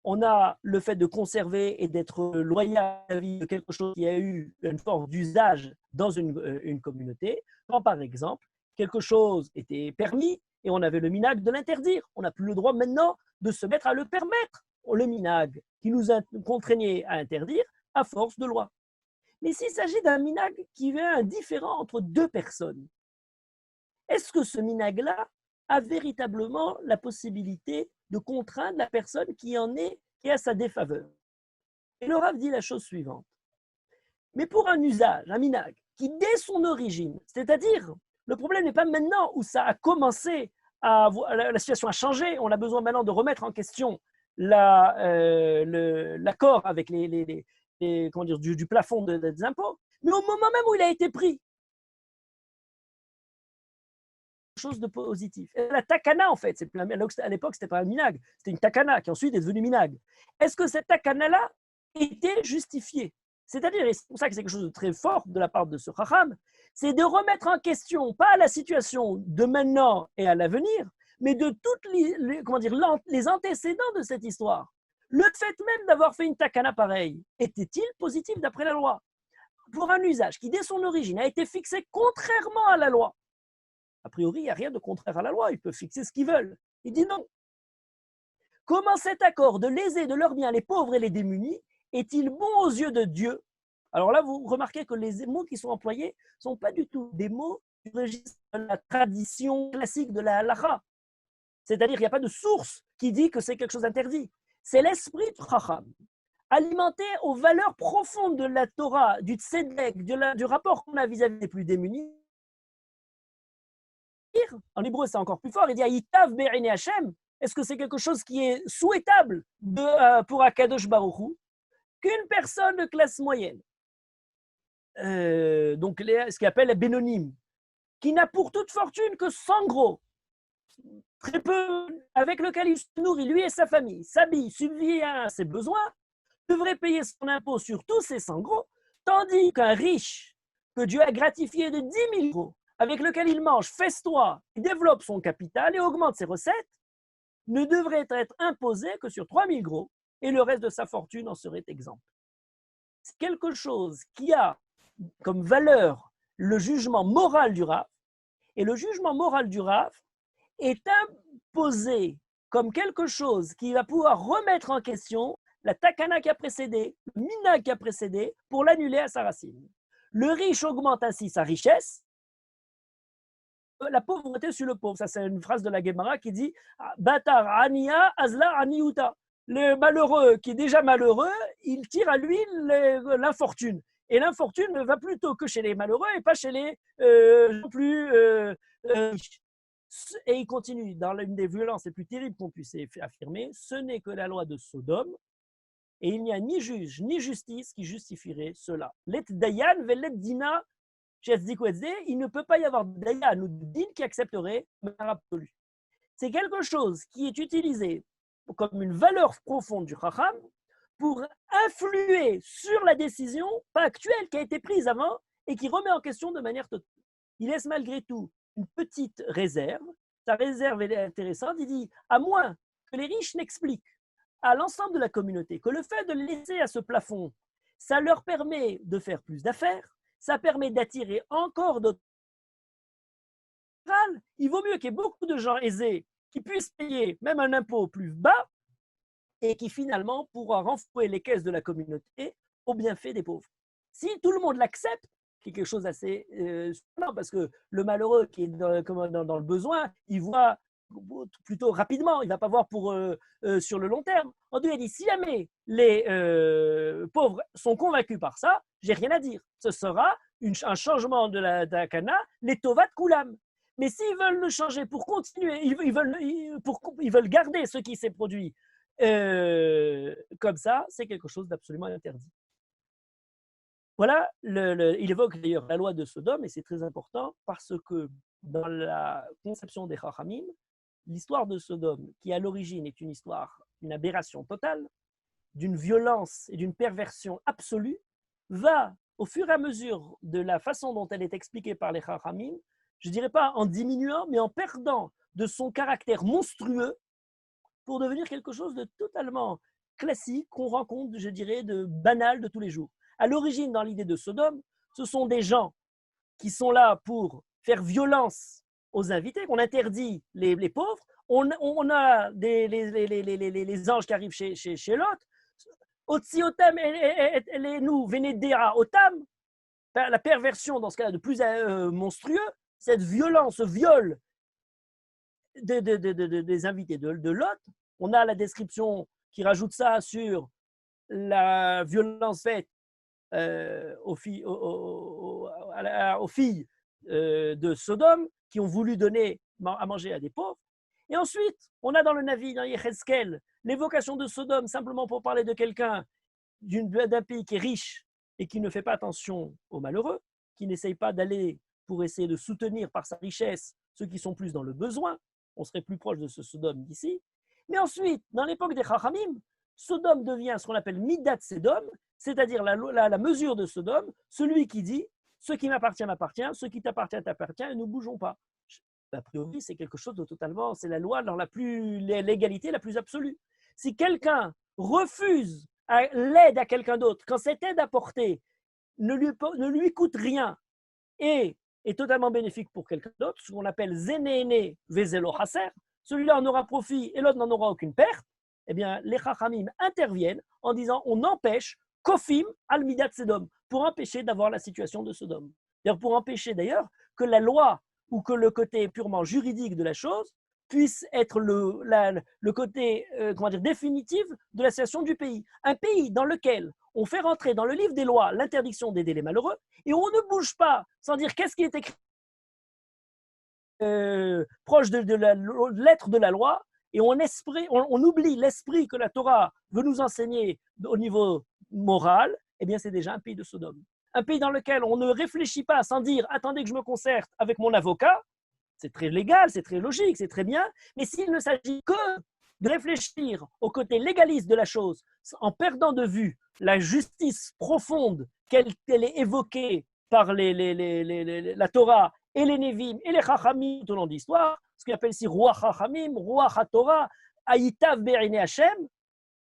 on a le fait de conserver et d'être loyal à de quelque chose qui a eu une forme d'usage dans une communauté, quand par exemple, quelque chose était permis et on avait le minag de l'interdire. On n'a plus le droit maintenant de se mettre à le permettre, le minag qui nous contraignait à interdire à force de loi. Mais s'il s'agit d'un minag qui vient un différent entre deux personnes, est-ce que ce minag-là a véritablement la possibilité de contraindre la personne qui est à sa défaveur? Et le Rav dit la chose suivante. Mais pour un usage, un minag, qui dès son origine, c'est-à-dire, le problème n'est pas maintenant où ça a commencé, la situation a changé, on a besoin maintenant de remettre en question l'accord avec comment dire, du plafond des impôts, mais au moment même où il a été pris, chose de positif. Et la takana, en fait, à l'époque, c'était pas un minag, c'était une takana qui ensuite est devenue minag. Est-ce que cette takana-là était justifiée? C'est-à-dire, et c'est pour ça que c'est quelque chose de très fort de la part de ce chacham, c'est de remettre en question, pas la situation de maintenant et à l'avenir, mais de toutes les antécédents de cette histoire. Le fait même d'avoir fait une takana pareille, était-il positif d'après la loi? Pour un usage qui, dès son origine, a été fixé contrairement à la loi. A priori, il n'y a rien de contraire à la loi, ils peuvent fixer ce qu'ils veulent. Il dit non. Comment cet accord de léser de leurs biens les pauvres et les démunis est-il bon aux yeux de Dieu? Alors là, vous remarquez que les mots qui sont employés ne sont pas du tout des mots du registre de la tradition classique de la halakha. C'est-à-dire qu'il n'y a pas de source qui dit que c'est quelque chose d'interdit. C'est l'esprit de Chacham, alimenté aux valeurs profondes de la Torah, du tzedek, du rapport qu'on a vis-à-vis des plus démunis. En hébreu, c'est encore plus fort. Il dit Aïtav Be'ene Hashem. Est-ce que c'est quelque chose qui est souhaitable pour Akadosh Baruch Hu qu'une personne de classe moyenne, donc ce qu'on appelle les bénonymes, qui n'a pour toute fortune que 100 gros, très peu, avec lequel il se nourrit, lui et sa famille, s'habille, subvient à ses besoins, devrait payer son impôt sur tous ces 100 gros, tandis qu'un riche que Dieu a gratifié de 10 000 gros, avec lequel il mange, festoie, développe son capital et augmente ses recettes, ne devrait être imposé que sur 3 000 gros, et le reste de sa fortune en serait exempt. C'est quelque chose qui a comme valeur le jugement moral du Rav, et le jugement moral du Rav est imposé comme quelque chose qui va pouvoir remettre en question la takana qui a précédé, le minag qui a précédé, pour l'annuler à sa racine. Le riche augmente ainsi sa richesse, la pauvreté sur le pauvre. Ça, c'est une phrase de la Gemara qui dit Batar aniya azla aniuta. Le malheureux qui est déjà malheureux, il tire à lui l'infortune. Et l'infortune ne va plutôt que chez les malheureux et pas chez les plus riches. Et il continue, dans l'une des violences les plus terribles qu'on puisse affirmer, ce n'est que la loi de Sodome, et il n'y a ni juge ni justice qui justifierait cela. Let dayan velet dina. Il ne peut pas y avoir de dayan ou de din qui accepterait le absolu. C'est quelque chose qui est utilisé comme une valeur profonde du Chacham pour influer sur la décision, pas actuelle, qui a été prise avant et qui remet en question de manière totale. Il laisse malgré tout une petite réserve. Sa réserve est intéressante. Il dit, à moins que les riches n'expliquent à l'ensemble de la communauté que le fait de les laisser à ce plafond, ça leur permet de faire plus d'affaires, ça permet d'attirer encore d'autres. Il vaut mieux qu'il y ait beaucoup de gens aisés qui puissent payer même un impôt plus bas et qui finalement pourra renflouer les caisses de la communauté au bienfait des pauvres. Si tout le monde l'accepte, qui est quelque chose d'assez surprenant, parce que le malheureux qui est dans le besoin, il voit plutôt rapidement, il ne va pas voir sur le long terme. En tout cas, il dit, si jamais les pauvres sont convaincus par ça, j'ai rien à dire. Ce sera un changement de la kana, les tovat kulam. Mais s'ils veulent le changer pour continuer, ils veulent garder ce qui s'est produit comme ça, c'est quelque chose d'absolument interdit. Voilà, il évoque d'ailleurs la loi de Sodome, et c'est très important parce que dans la conception des Chachamim, l'histoire de Sodome, qui à l'origine est une histoire, une aberration totale, d'une violence et d'une perversion absolue, va, au fur et à mesure de la façon dont elle est expliquée par les Chachamim, je ne dirais pas en diminuant, mais en perdant de son caractère monstrueux pour devenir quelque chose de totalement classique qu'on rencontre, je dirais, de banal de tous les jours. À l'origine, dans l'idée de Sodome, ce sont des gens qui sont là pour faire violence aux invités, qu'on interdit les pauvres. On a les anges qui arrivent chez Lot. Otsiotam nous venedera otam, la perversion dans ce cas-là de plus monstrueux, cette violence, ce viol des invités de Lot. On a la description qui rajoute ça sur la violence faite aux filles de Sodome qui ont voulu donner à manger à des pauvres. Et ensuite, on a dans le Navi, dans Yechezkel, l'évocation de Sodome simplement pour parler de quelqu'un d'un pays qui est riche et qui ne fait pas attention aux malheureux, qui n'essaye pas d'aller pour essayer de soutenir par sa richesse ceux qui sont plus dans le besoin. On serait plus proche de ce Sodome d'ici. Mais ensuite, dans l'époque des Chachamim, Sodome devient ce qu'on appelle Midat Sedom, c'est-à-dire la mesure de Sodome, celui qui dit ce qui m'appartient m'appartient, ce qui t'appartient t'appartient, et nous ne bougeons pas. A priori, c'est quelque chose de totalement, c'est la loi dans l'égalité la plus absolue. Si quelqu'un refuse l'aide à quelqu'un d'autre, quand cette aide apportée ne lui coûte rien et est totalement bénéfique pour quelqu'un d'autre, ce qu'on appelle Zenéné Vezelo Haser, celui-là en aura profit et l'autre n'en aura aucune perte, eh bien, les Chachamim interviennent en disant on empêche Kofim al Midat Sedom, pour empêcher d'avoir la situation de Sodome. D'ailleurs, pour empêcher d'ailleurs que la loi ou que le côté purement juridique de la chose puisse être le côté définitif de la situation du pays. Un pays dans lequel on fait rentrer dans le livre des lois l'interdiction d'aider les malheureux et on ne bouge pas sans dire qu'est-ce qui est écrit proche de la lettre de la loi, et on oublie l'esprit que la Torah veut nous enseigner au niveau moral, eh bien c'est déjà un pays de Sodome. Un pays dans lequel on ne réfléchit pas sans dire « attendez que je me concerte avec mon avocat », c'est très légal, c'est très logique, c'est très bien, mais s'il ne s'agit que de réfléchir au côté légaliste de la chose, en perdant de vue la justice profonde qu'elle est évoquée par la Torah et les Nevim et les Chachamim tout au long de l'histoire, ce qu'on appelle ici Roi Chachamim, Roi HaTorah, Aïtav Be'ene Hashem,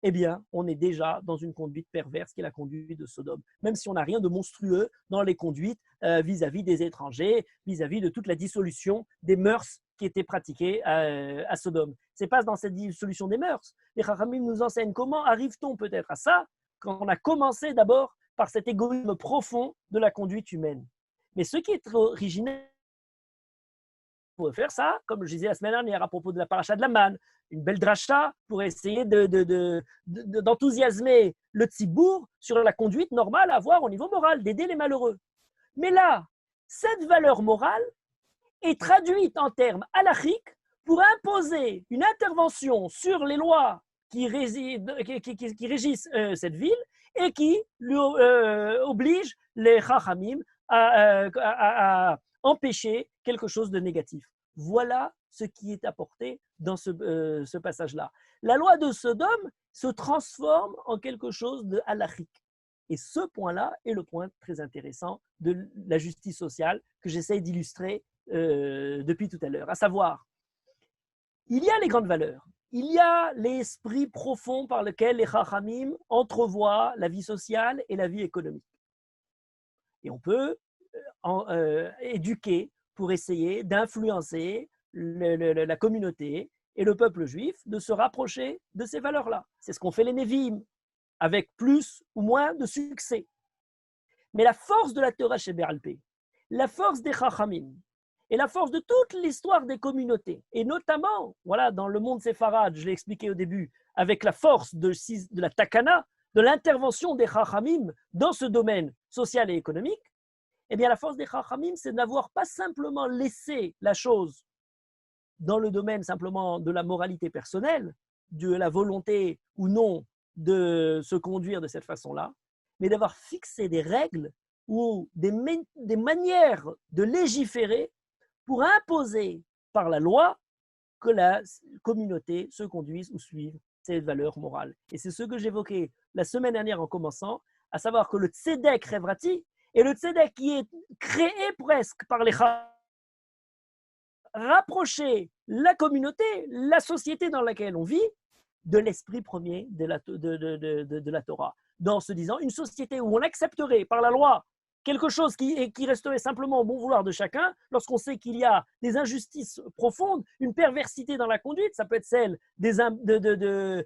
eh bien, on est déjà dans une conduite perverse qui est la conduite de Sodome, même si on n'a rien de monstrueux dans les conduites vis-à-vis des étrangers, vis-à-vis de toute la dissolution des mœurs qui étaient pratiquées à Sodome. Ce n'est pas dans cette dissolution des mœurs. Les Chachamim nous enseignent comment arrive-t-on peut-être à ça quand on a commencé d'abord par cet égoïsme profond de la conduite humaine. Mais ce qui est originel, pour faire ça, comme je disais la semaine dernière à propos de la paracha de la manne, une belle dracha pour essayer d'enthousiasmer le tzibour sur la conduite normale à avoir au niveau moral, d'aider les malheureux. Mais là, cette valeur morale est traduite en termes halachiques pour imposer une intervention sur les lois qui régissent cette ville et qui oblige les chachamim à empêcher quelque chose de négatif. Voilà ce qui est apporté dans ce passage-là. La loi de Sodome se transforme en quelque chose de halachique. Et ce point-là est le point très intéressant de la justice sociale que j'essaie d'illustrer depuis tout à l'heure. À savoir, il y a les grandes valeurs, il y a l'esprit profond par lequel les chachamim entrevoient la vie sociale et la vie économique. Et on peut éduquer pour essayer d'influencer la communauté et le peuple juif de se rapprocher de ces valeurs-là. C'est ce qu'ont fait les Nevi'im, avec plus ou moins de succès. Mais la force de la Torah chez Bé'al-Pé, la force des Chachamim et la force de toute l'histoire des communautés, et notamment voilà, dans le monde séfarade, je l'ai expliqué au début, avec la force de la Takana, de l'intervention des Chachamim dans ce domaine social et économique, eh bien la force des Chachamim, c'est d'avoir pas simplement laissé la chose dans le domaine simplement de la moralité personnelle, de la volonté ou non de se conduire de cette façon-là, mais d'avoir fixé des règles ou des manières de légiférer pour imposer par la loi que la communauté se conduise ou suive ces valeurs morales. Et c'est ce que j'évoquais la semaine dernière en commençant, à savoir que le tzedek revrati est le tzedek qui est créé presque par les rapprocher la communauté, la société dans laquelle on vit, de l'esprit premier de la Torah. Dans se disant, une société où on accepterait par la loi quelque chose qui resterait simplement au bon vouloir de chacun, lorsqu'on sait qu'il y a des injustices profondes, une perversité dans la conduite, ça peut être celle de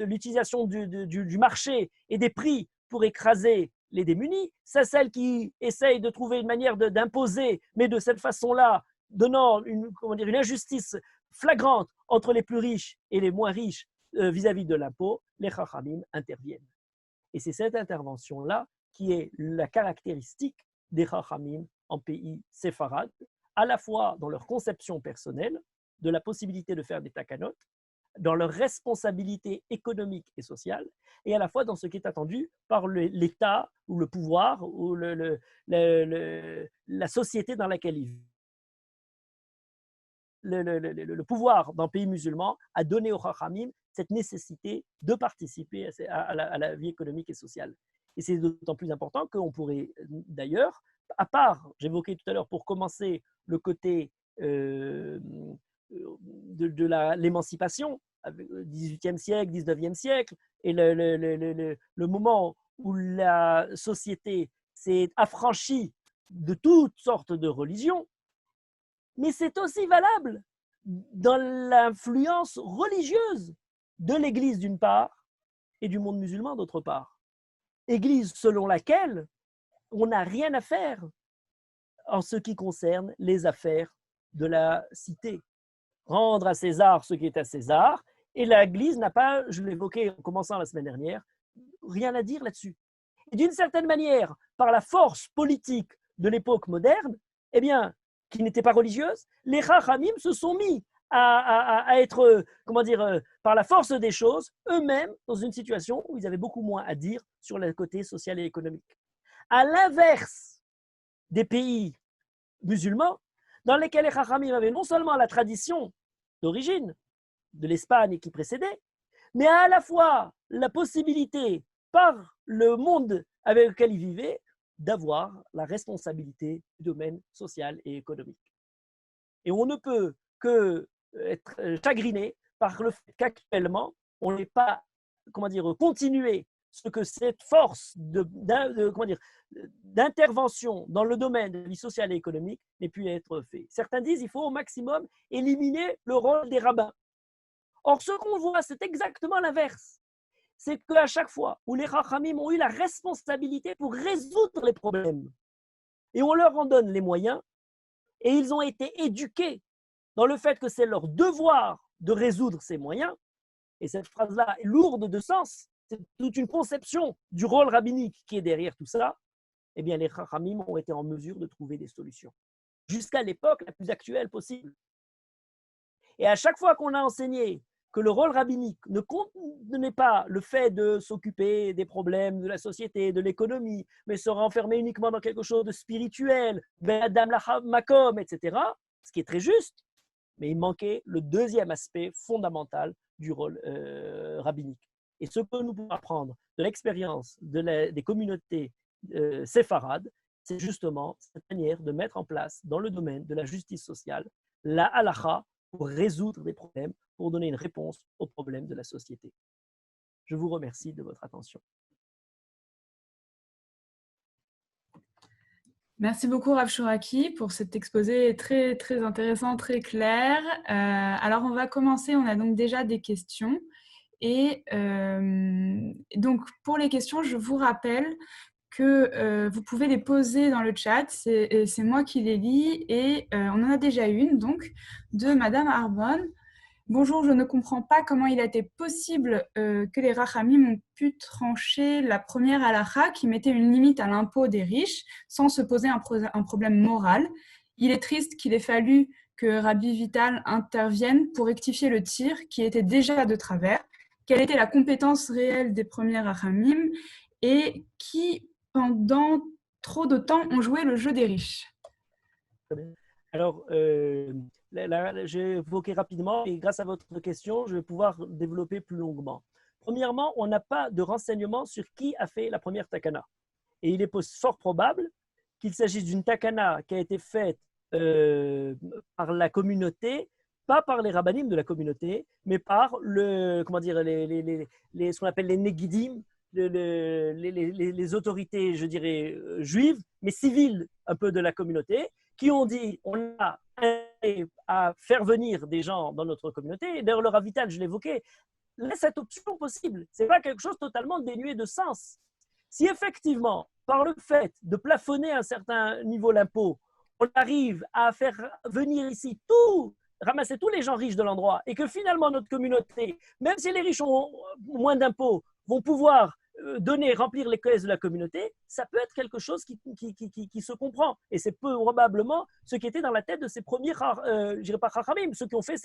l'utilisation du marché et des prix pour écraser les démunis, c'est celle qui essaye de trouver une manière d'imposer, mais de cette façon-là, donnant une injustice flagrante entre les plus riches et les moins riches vis-à-vis de l'impôt, les Chachamim interviennent. Et c'est cette intervention-là qui est la caractéristique des Chachamim en pays séfarade, à la fois dans leur conception personnelle de la possibilité de faire des takanot, dans leur responsabilité économique et sociale, et à la fois dans ce qui est attendu par l'État ou le pouvoir ou la société dans laquelle ils vivent. Le pouvoir d'un pays musulman a donné aux Chachamim cette nécessité de participer à la vie économique et sociale. Et c'est d'autant plus important qu'on pourrait d'ailleurs, à part, j'évoquais tout à l'heure pour commencer le côté de l'émancipation, XVIIIe siècle, XIXe siècle, et le moment où la société s'est affranchie de toutes sortes de religions, mais c'est aussi valable dans l'influence religieuse de l'Église d'une part et du monde musulman d'autre part. Église selon laquelle on n'a rien à faire en ce qui concerne les affaires de la cité. Rendre à César ce qui est à César, et l'Église n'a pas, je l'évoquais en commençant la semaine dernière, rien à dire là-dessus. Et d'une certaine manière, par la force politique de l'époque moderne, eh bien, qui n'était pas religieuse, les Chachamim se sont mis à être, par la force des choses, eux-mêmes dans une situation où ils avaient beaucoup moins à dire sur le côté social et économique. À l'inverse des pays musulmans, dans lesquels les Chachamim avaient non seulement la tradition d'origine de l'Espagne qui précédait, mais à la fois la possibilité, par le monde avec lequel ils vivaient, d'avoir la responsabilité du domaine social et économique. Et on ne peut que être chagriné par le fait qu'actuellement, on n'ait pas, continué ce que cette force d'intervention dans le domaine de la vie sociale et économique n'ait pu être fait. Certains disent qu'il faut au maximum éliminer le rôle des rabbins. Or, ce qu'on voit, c'est exactement l'inverse. C'est qu'à chaque fois où les Chachamim ont eu la responsabilité pour résoudre les problèmes, et on leur en donne les moyens, et ils ont été éduqués dans le fait que c'est leur devoir de résoudre ces moyens, et cette phrase-là est lourde de sens, c'est toute une conception du rôle rabbinique qui est derrière tout ça, eh bien les Chachamim ont été en mesure de trouver des solutions, jusqu'à l'époque la plus actuelle possible. Et à chaque fois qu'on a enseigné que le rôle rabbinique n'est pas le fait de s'occuper des problèmes de la société, de l'économie, mais se renfermer uniquement dans quelque chose de spirituel, makom, etc., ce qui est très juste, mais il manquait le deuxième aspect fondamental du rôle rabbinique. Et ce que nous pouvons apprendre de l'expérience des communautés séfarades, c'est justement cette manière de mettre en place dans le domaine de la justice sociale la halakha pour résoudre des problèmes, pour donner une réponse aux problèmes de la société. Je vous remercie de votre attention. Merci beaucoup Rav Shoraki pour cet exposé très, très intéressant, très clair. Alors on va commencer, on a donc déjà des questions. Et donc pour les questions, je vous rappelle que vous pouvez les poser dans le chat, c'est moi qui les lis, et on en a déjà une donc de Madame Arbonne. Bonjour, je ne comprends pas comment il a été possible que les Rachamim ont pu trancher la première halakha qui mettait une limite à l'impôt des riches sans se poser un problème moral. Il est triste qu'il ait fallu que Rabbi Vital intervienne pour rectifier le tir qui était déjà de travers. Quelle était la compétence réelle des premiers Rachamim et qui, pendant trop de temps ont joué le jeu des riches. Alors, j'ai évoqué rapidement et grâce à votre question, je vais pouvoir développer plus longuement. Premièrement, on n'a pas de renseignements sur qui a fait la première takana. Et il est fort probable qu'il s'agisse d'une takana qui a été faite par la communauté, pas par les rabbinim de la communauté, mais par ce qu'on appelle les negidim, les autorités, je dirais, juives, mais civiles un peu de la communauté, qui ont dit on a à faire venir des gens dans notre communauté. Et d'ailleurs, le Rav Vital, je l'évoquais, laisse cette option possible. Ce n'est pas quelque chose totalement dénué de sens. Si effectivement, par le fait de plafonner à un certain niveau l'impôt, on arrive à faire venir ici ramasser tous les gens riches de l'endroit et que finalement notre communauté, même si les riches ont moins d'impôts, vont pouvoir remplir les caisses de la communauté, ça peut être quelque chose qui se comprend. Et c'est probablement ce qui était dans la tête de ces premiers, je dirais pas chachamim, ceux qui ont fait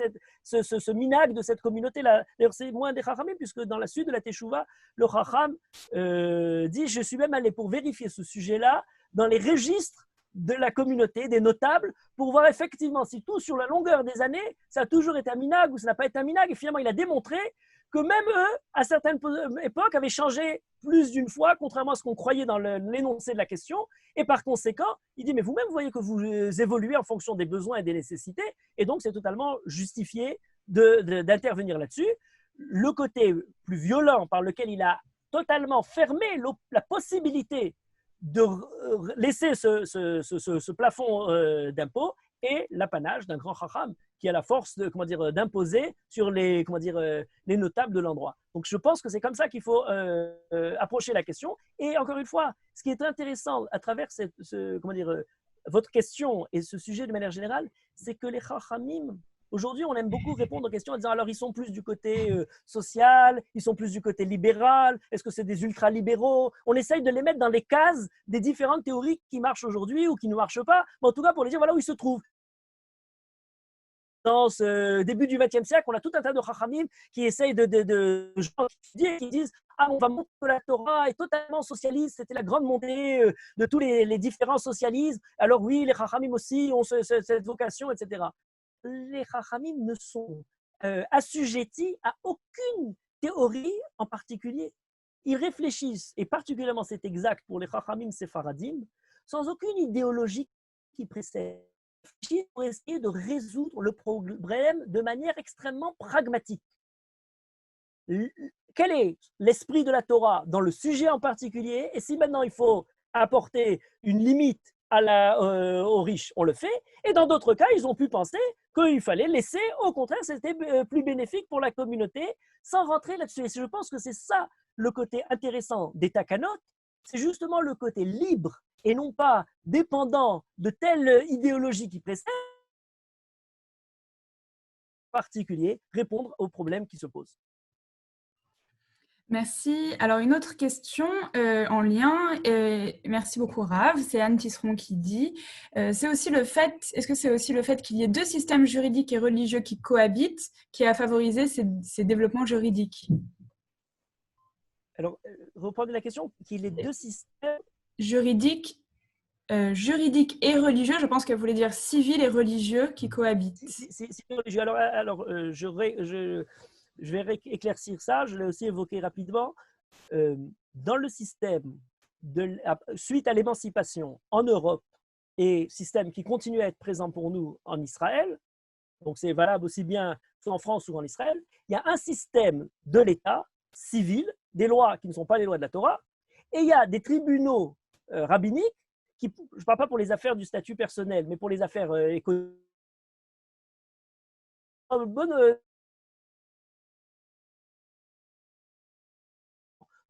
ce minag de cette communauté-là. D'ailleurs, c'est moins des chachamim, puisque dans la suite de la Teshuvah, le chacham dit, je suis même allé pour vérifier ce sujet-là dans les registres de la communauté, des notables, pour voir effectivement si tout sur la longueur des années, ça a toujours été un minag ou ça n'a pas été un minag. Et finalement, il a démontré que même eux, à certaines époques, avaient changé plus d'une fois, contrairement à ce qu'on croyait dans l'énoncé de la question. Et par conséquent, il dit, mais vous-même, vous voyez que vous évoluez en fonction des besoins et des nécessités, et donc c'est totalement justifié d'intervenir là-dessus. Le côté plus violent par lequel il a totalement fermé la possibilité de laisser ce plafond d'impôt et l'apanage d'un grand chacham qui a la force d'imposer sur les notables de l'endroit. Donc je pense que c'est comme ça qu'il faut approcher la question. Et encore une fois, ce qui est intéressant à travers votre question et ce sujet de manière générale, c'est que les chachamim, aujourd'hui, on aime beaucoup répondre aux questions en disant alors ils sont plus du côté social, ils sont plus du côté libéral, est-ce que c'est des ultra-libéraux? On essaye de les mettre dans les cases des différentes théories qui marchent aujourd'hui ou qui ne marchent pas, mais en tout cas pour les dire voilà où ils se trouvent. Dans ce début du XXe siècle, on a tout un tas de chachamim qui essayent de gens qui disent ah, on va montrer que la Torah est totalement socialiste, c'était la grande montée de tous les différents socialismes. Alors oui, les chachamim aussi ont cette vocation, etc. Les chachamim ne sont assujettis à aucune théorie en particulier. Ils réfléchissent, et particulièrement c'est exact pour les chachamim séfaradim, sans aucune idéologie qui précède, pour essayer de résoudre le problème de manière extrêmement pragmatique. Quel est l'esprit de la Torah dans le sujet en particulier? Et si maintenant il faut apporter une limite aux riches, on le fait. Et dans d'autres cas, ils ont pu penser qu'il fallait laisser, au contraire, c'était plus bénéfique pour la communauté, sans rentrer là-dessus. Et je pense que c'est ça le côté intéressant des takanot, c'est justement le côté libre et non pas dépendant de telle idéologie qui précède, en particulier, répondre aux problèmes qui se posent. Merci. Alors, une autre question en lien, merci beaucoup Rav, c'est Anne Tisseron qui dit, est-ce que c'est aussi le fait qu'il y ait deux systèmes juridiques et religieux qui cohabitent qui a favorisé ces développements juridiques? Alors, reprenez la question, qu'il y ait deux systèmes juridiques et religieux, je pense qu'elle voulait dire civil et religieux qui cohabitent. C'est religieux. Alors je vais éclaircir ça, je l'ai aussi évoqué rapidement. Dans le système, suite à l'émancipation en Europe et système qui continue à être présent pour nous en Israël, donc c'est valable aussi bien en France ou en Israël, il y a un système de l'État civil, des lois qui ne sont pas les lois de la Torah, et il y a des tribunaux rabbiniques, je ne parle pas pour les affaires du statut personnel, mais pour les affaires économiques.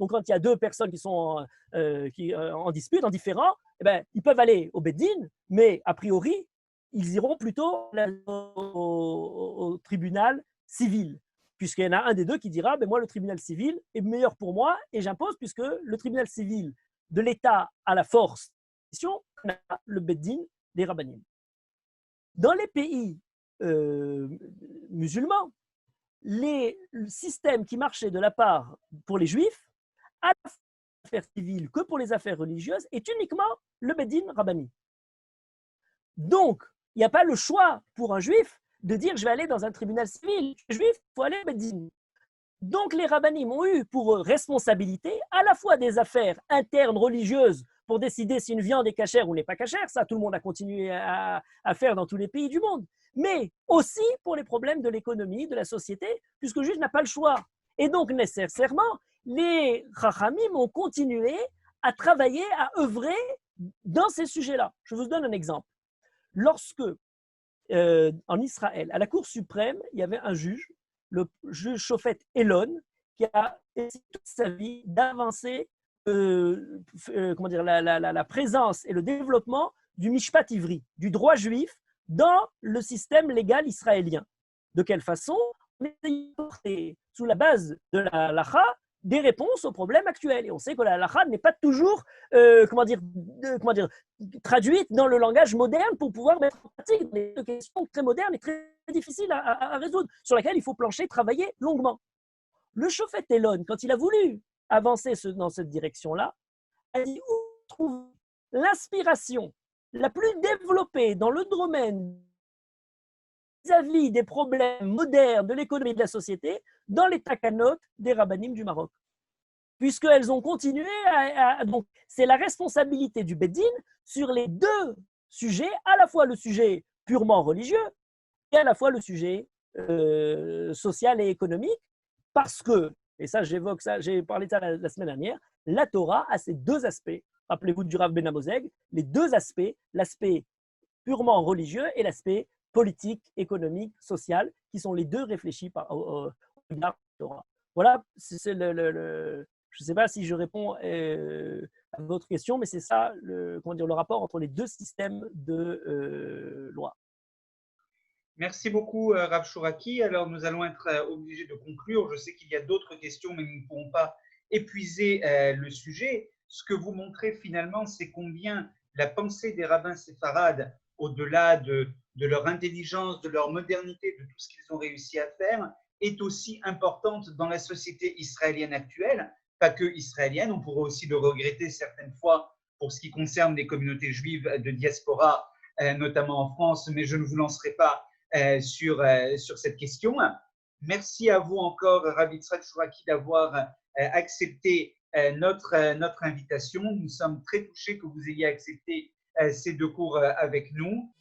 Donc, quand il y a deux personnes qui sont en dispute, en différend, eh ben, ils peuvent aller au Beddin, mais a priori, ils iront plutôt au tribunal civil, puisqu'il y en a un des deux qui dira ben, moi, le tribunal civil est meilleur pour moi et j'impose, puisque le tribunal civil de l'État a la force, le Beddin des rabbanim. Dans les pays musulmans, les systèmes qui marchaient de la part pour les juifs, affaires civiles que pour les affaires religieuses est uniquement le Beit Din Rabbani. Donc, il n'y a pas le choix pour un juif de dire je vais aller dans un tribunal civil. Juif, il faut aller au Beit Din. Donc, les rabbinim ont eu pour responsabilité à la fois des affaires internes religieuses pour décider si une viande est cachère ou n'est pas cachère, ça tout le monde a continué à faire dans tous les pays du monde, mais aussi pour les problèmes de l'économie, de la société, puisque le juif n'a pas le choix. Et donc, nécessairement, les chachamim ont continué à travailler, à œuvrer dans ces sujets-là. Je vous donne un exemple. Lorsque, en Israël, à la Cour suprême, il y avait un juge, le juge Shofet Elon, qui a essayé toute sa vie d'avancer la présence et le développement du Mishpat Ivri, du droit juif, dans le système légal israélien. De quelle façon? On essaye de porter, sous la base de la halakha, des réponses aux problèmes actuels. Et on sait que la halakha n'est pas toujours traduite dans le langage moderne pour pouvoir mettre en pratique des questions très modernes et très difficiles à résoudre, sur lesquelles il faut plancher, travailler longuement. Le Shofet Elon, quand il a voulu avancer dans cette direction-là, a dit où trouve l'inspiration la plus développée dans le domaine vis-à-vis des problèmes modernes de l'économie et de la société dans les takanot des rabbanim du Maroc. Puisqu'elles ont continué donc, c'est la responsabilité du Beit Din sur les deux sujets, à la fois le sujet purement religieux et à la fois le sujet social et économique, parce que, et ça j'évoque ça, j'ai parlé de ça la semaine dernière, la Torah a ces deux aspects. Rappelez-vous du Rav Ben Amozeg, les deux aspects, l'aspect purement religieux et l'aspect politique, économique, social, qui sont les deux réfléchis au regard de la Torah. Voilà, c'est je ne sais pas si je réponds à votre question, mais c'est ça le rapport entre les deux systèmes de loi. Merci beaucoup, Rav Chouraki. Alors, nous allons être obligés de conclure. Je sais qu'il y a d'autres questions, mais nous ne pourrons pas épuiser le sujet. Ce que vous montrez finalement, c'est combien la pensée des rabbins séfarades, au-delà de leur intelligence, de leur modernité, de tout ce qu'ils ont réussi à faire, est aussi importante dans la société israélienne actuelle, pas que israélienne, on pourrait aussi le regretter certaines fois pour ce qui concerne les communautés juives de diaspora, notamment en France, mais je ne vous lancerai pas sur cette question. Merci à vous encore, Rav Yitzhak Chouraki, d'avoir accepté notre invitation. Nous sommes très touchés que vous ayez accepté ces deux cours avec nous.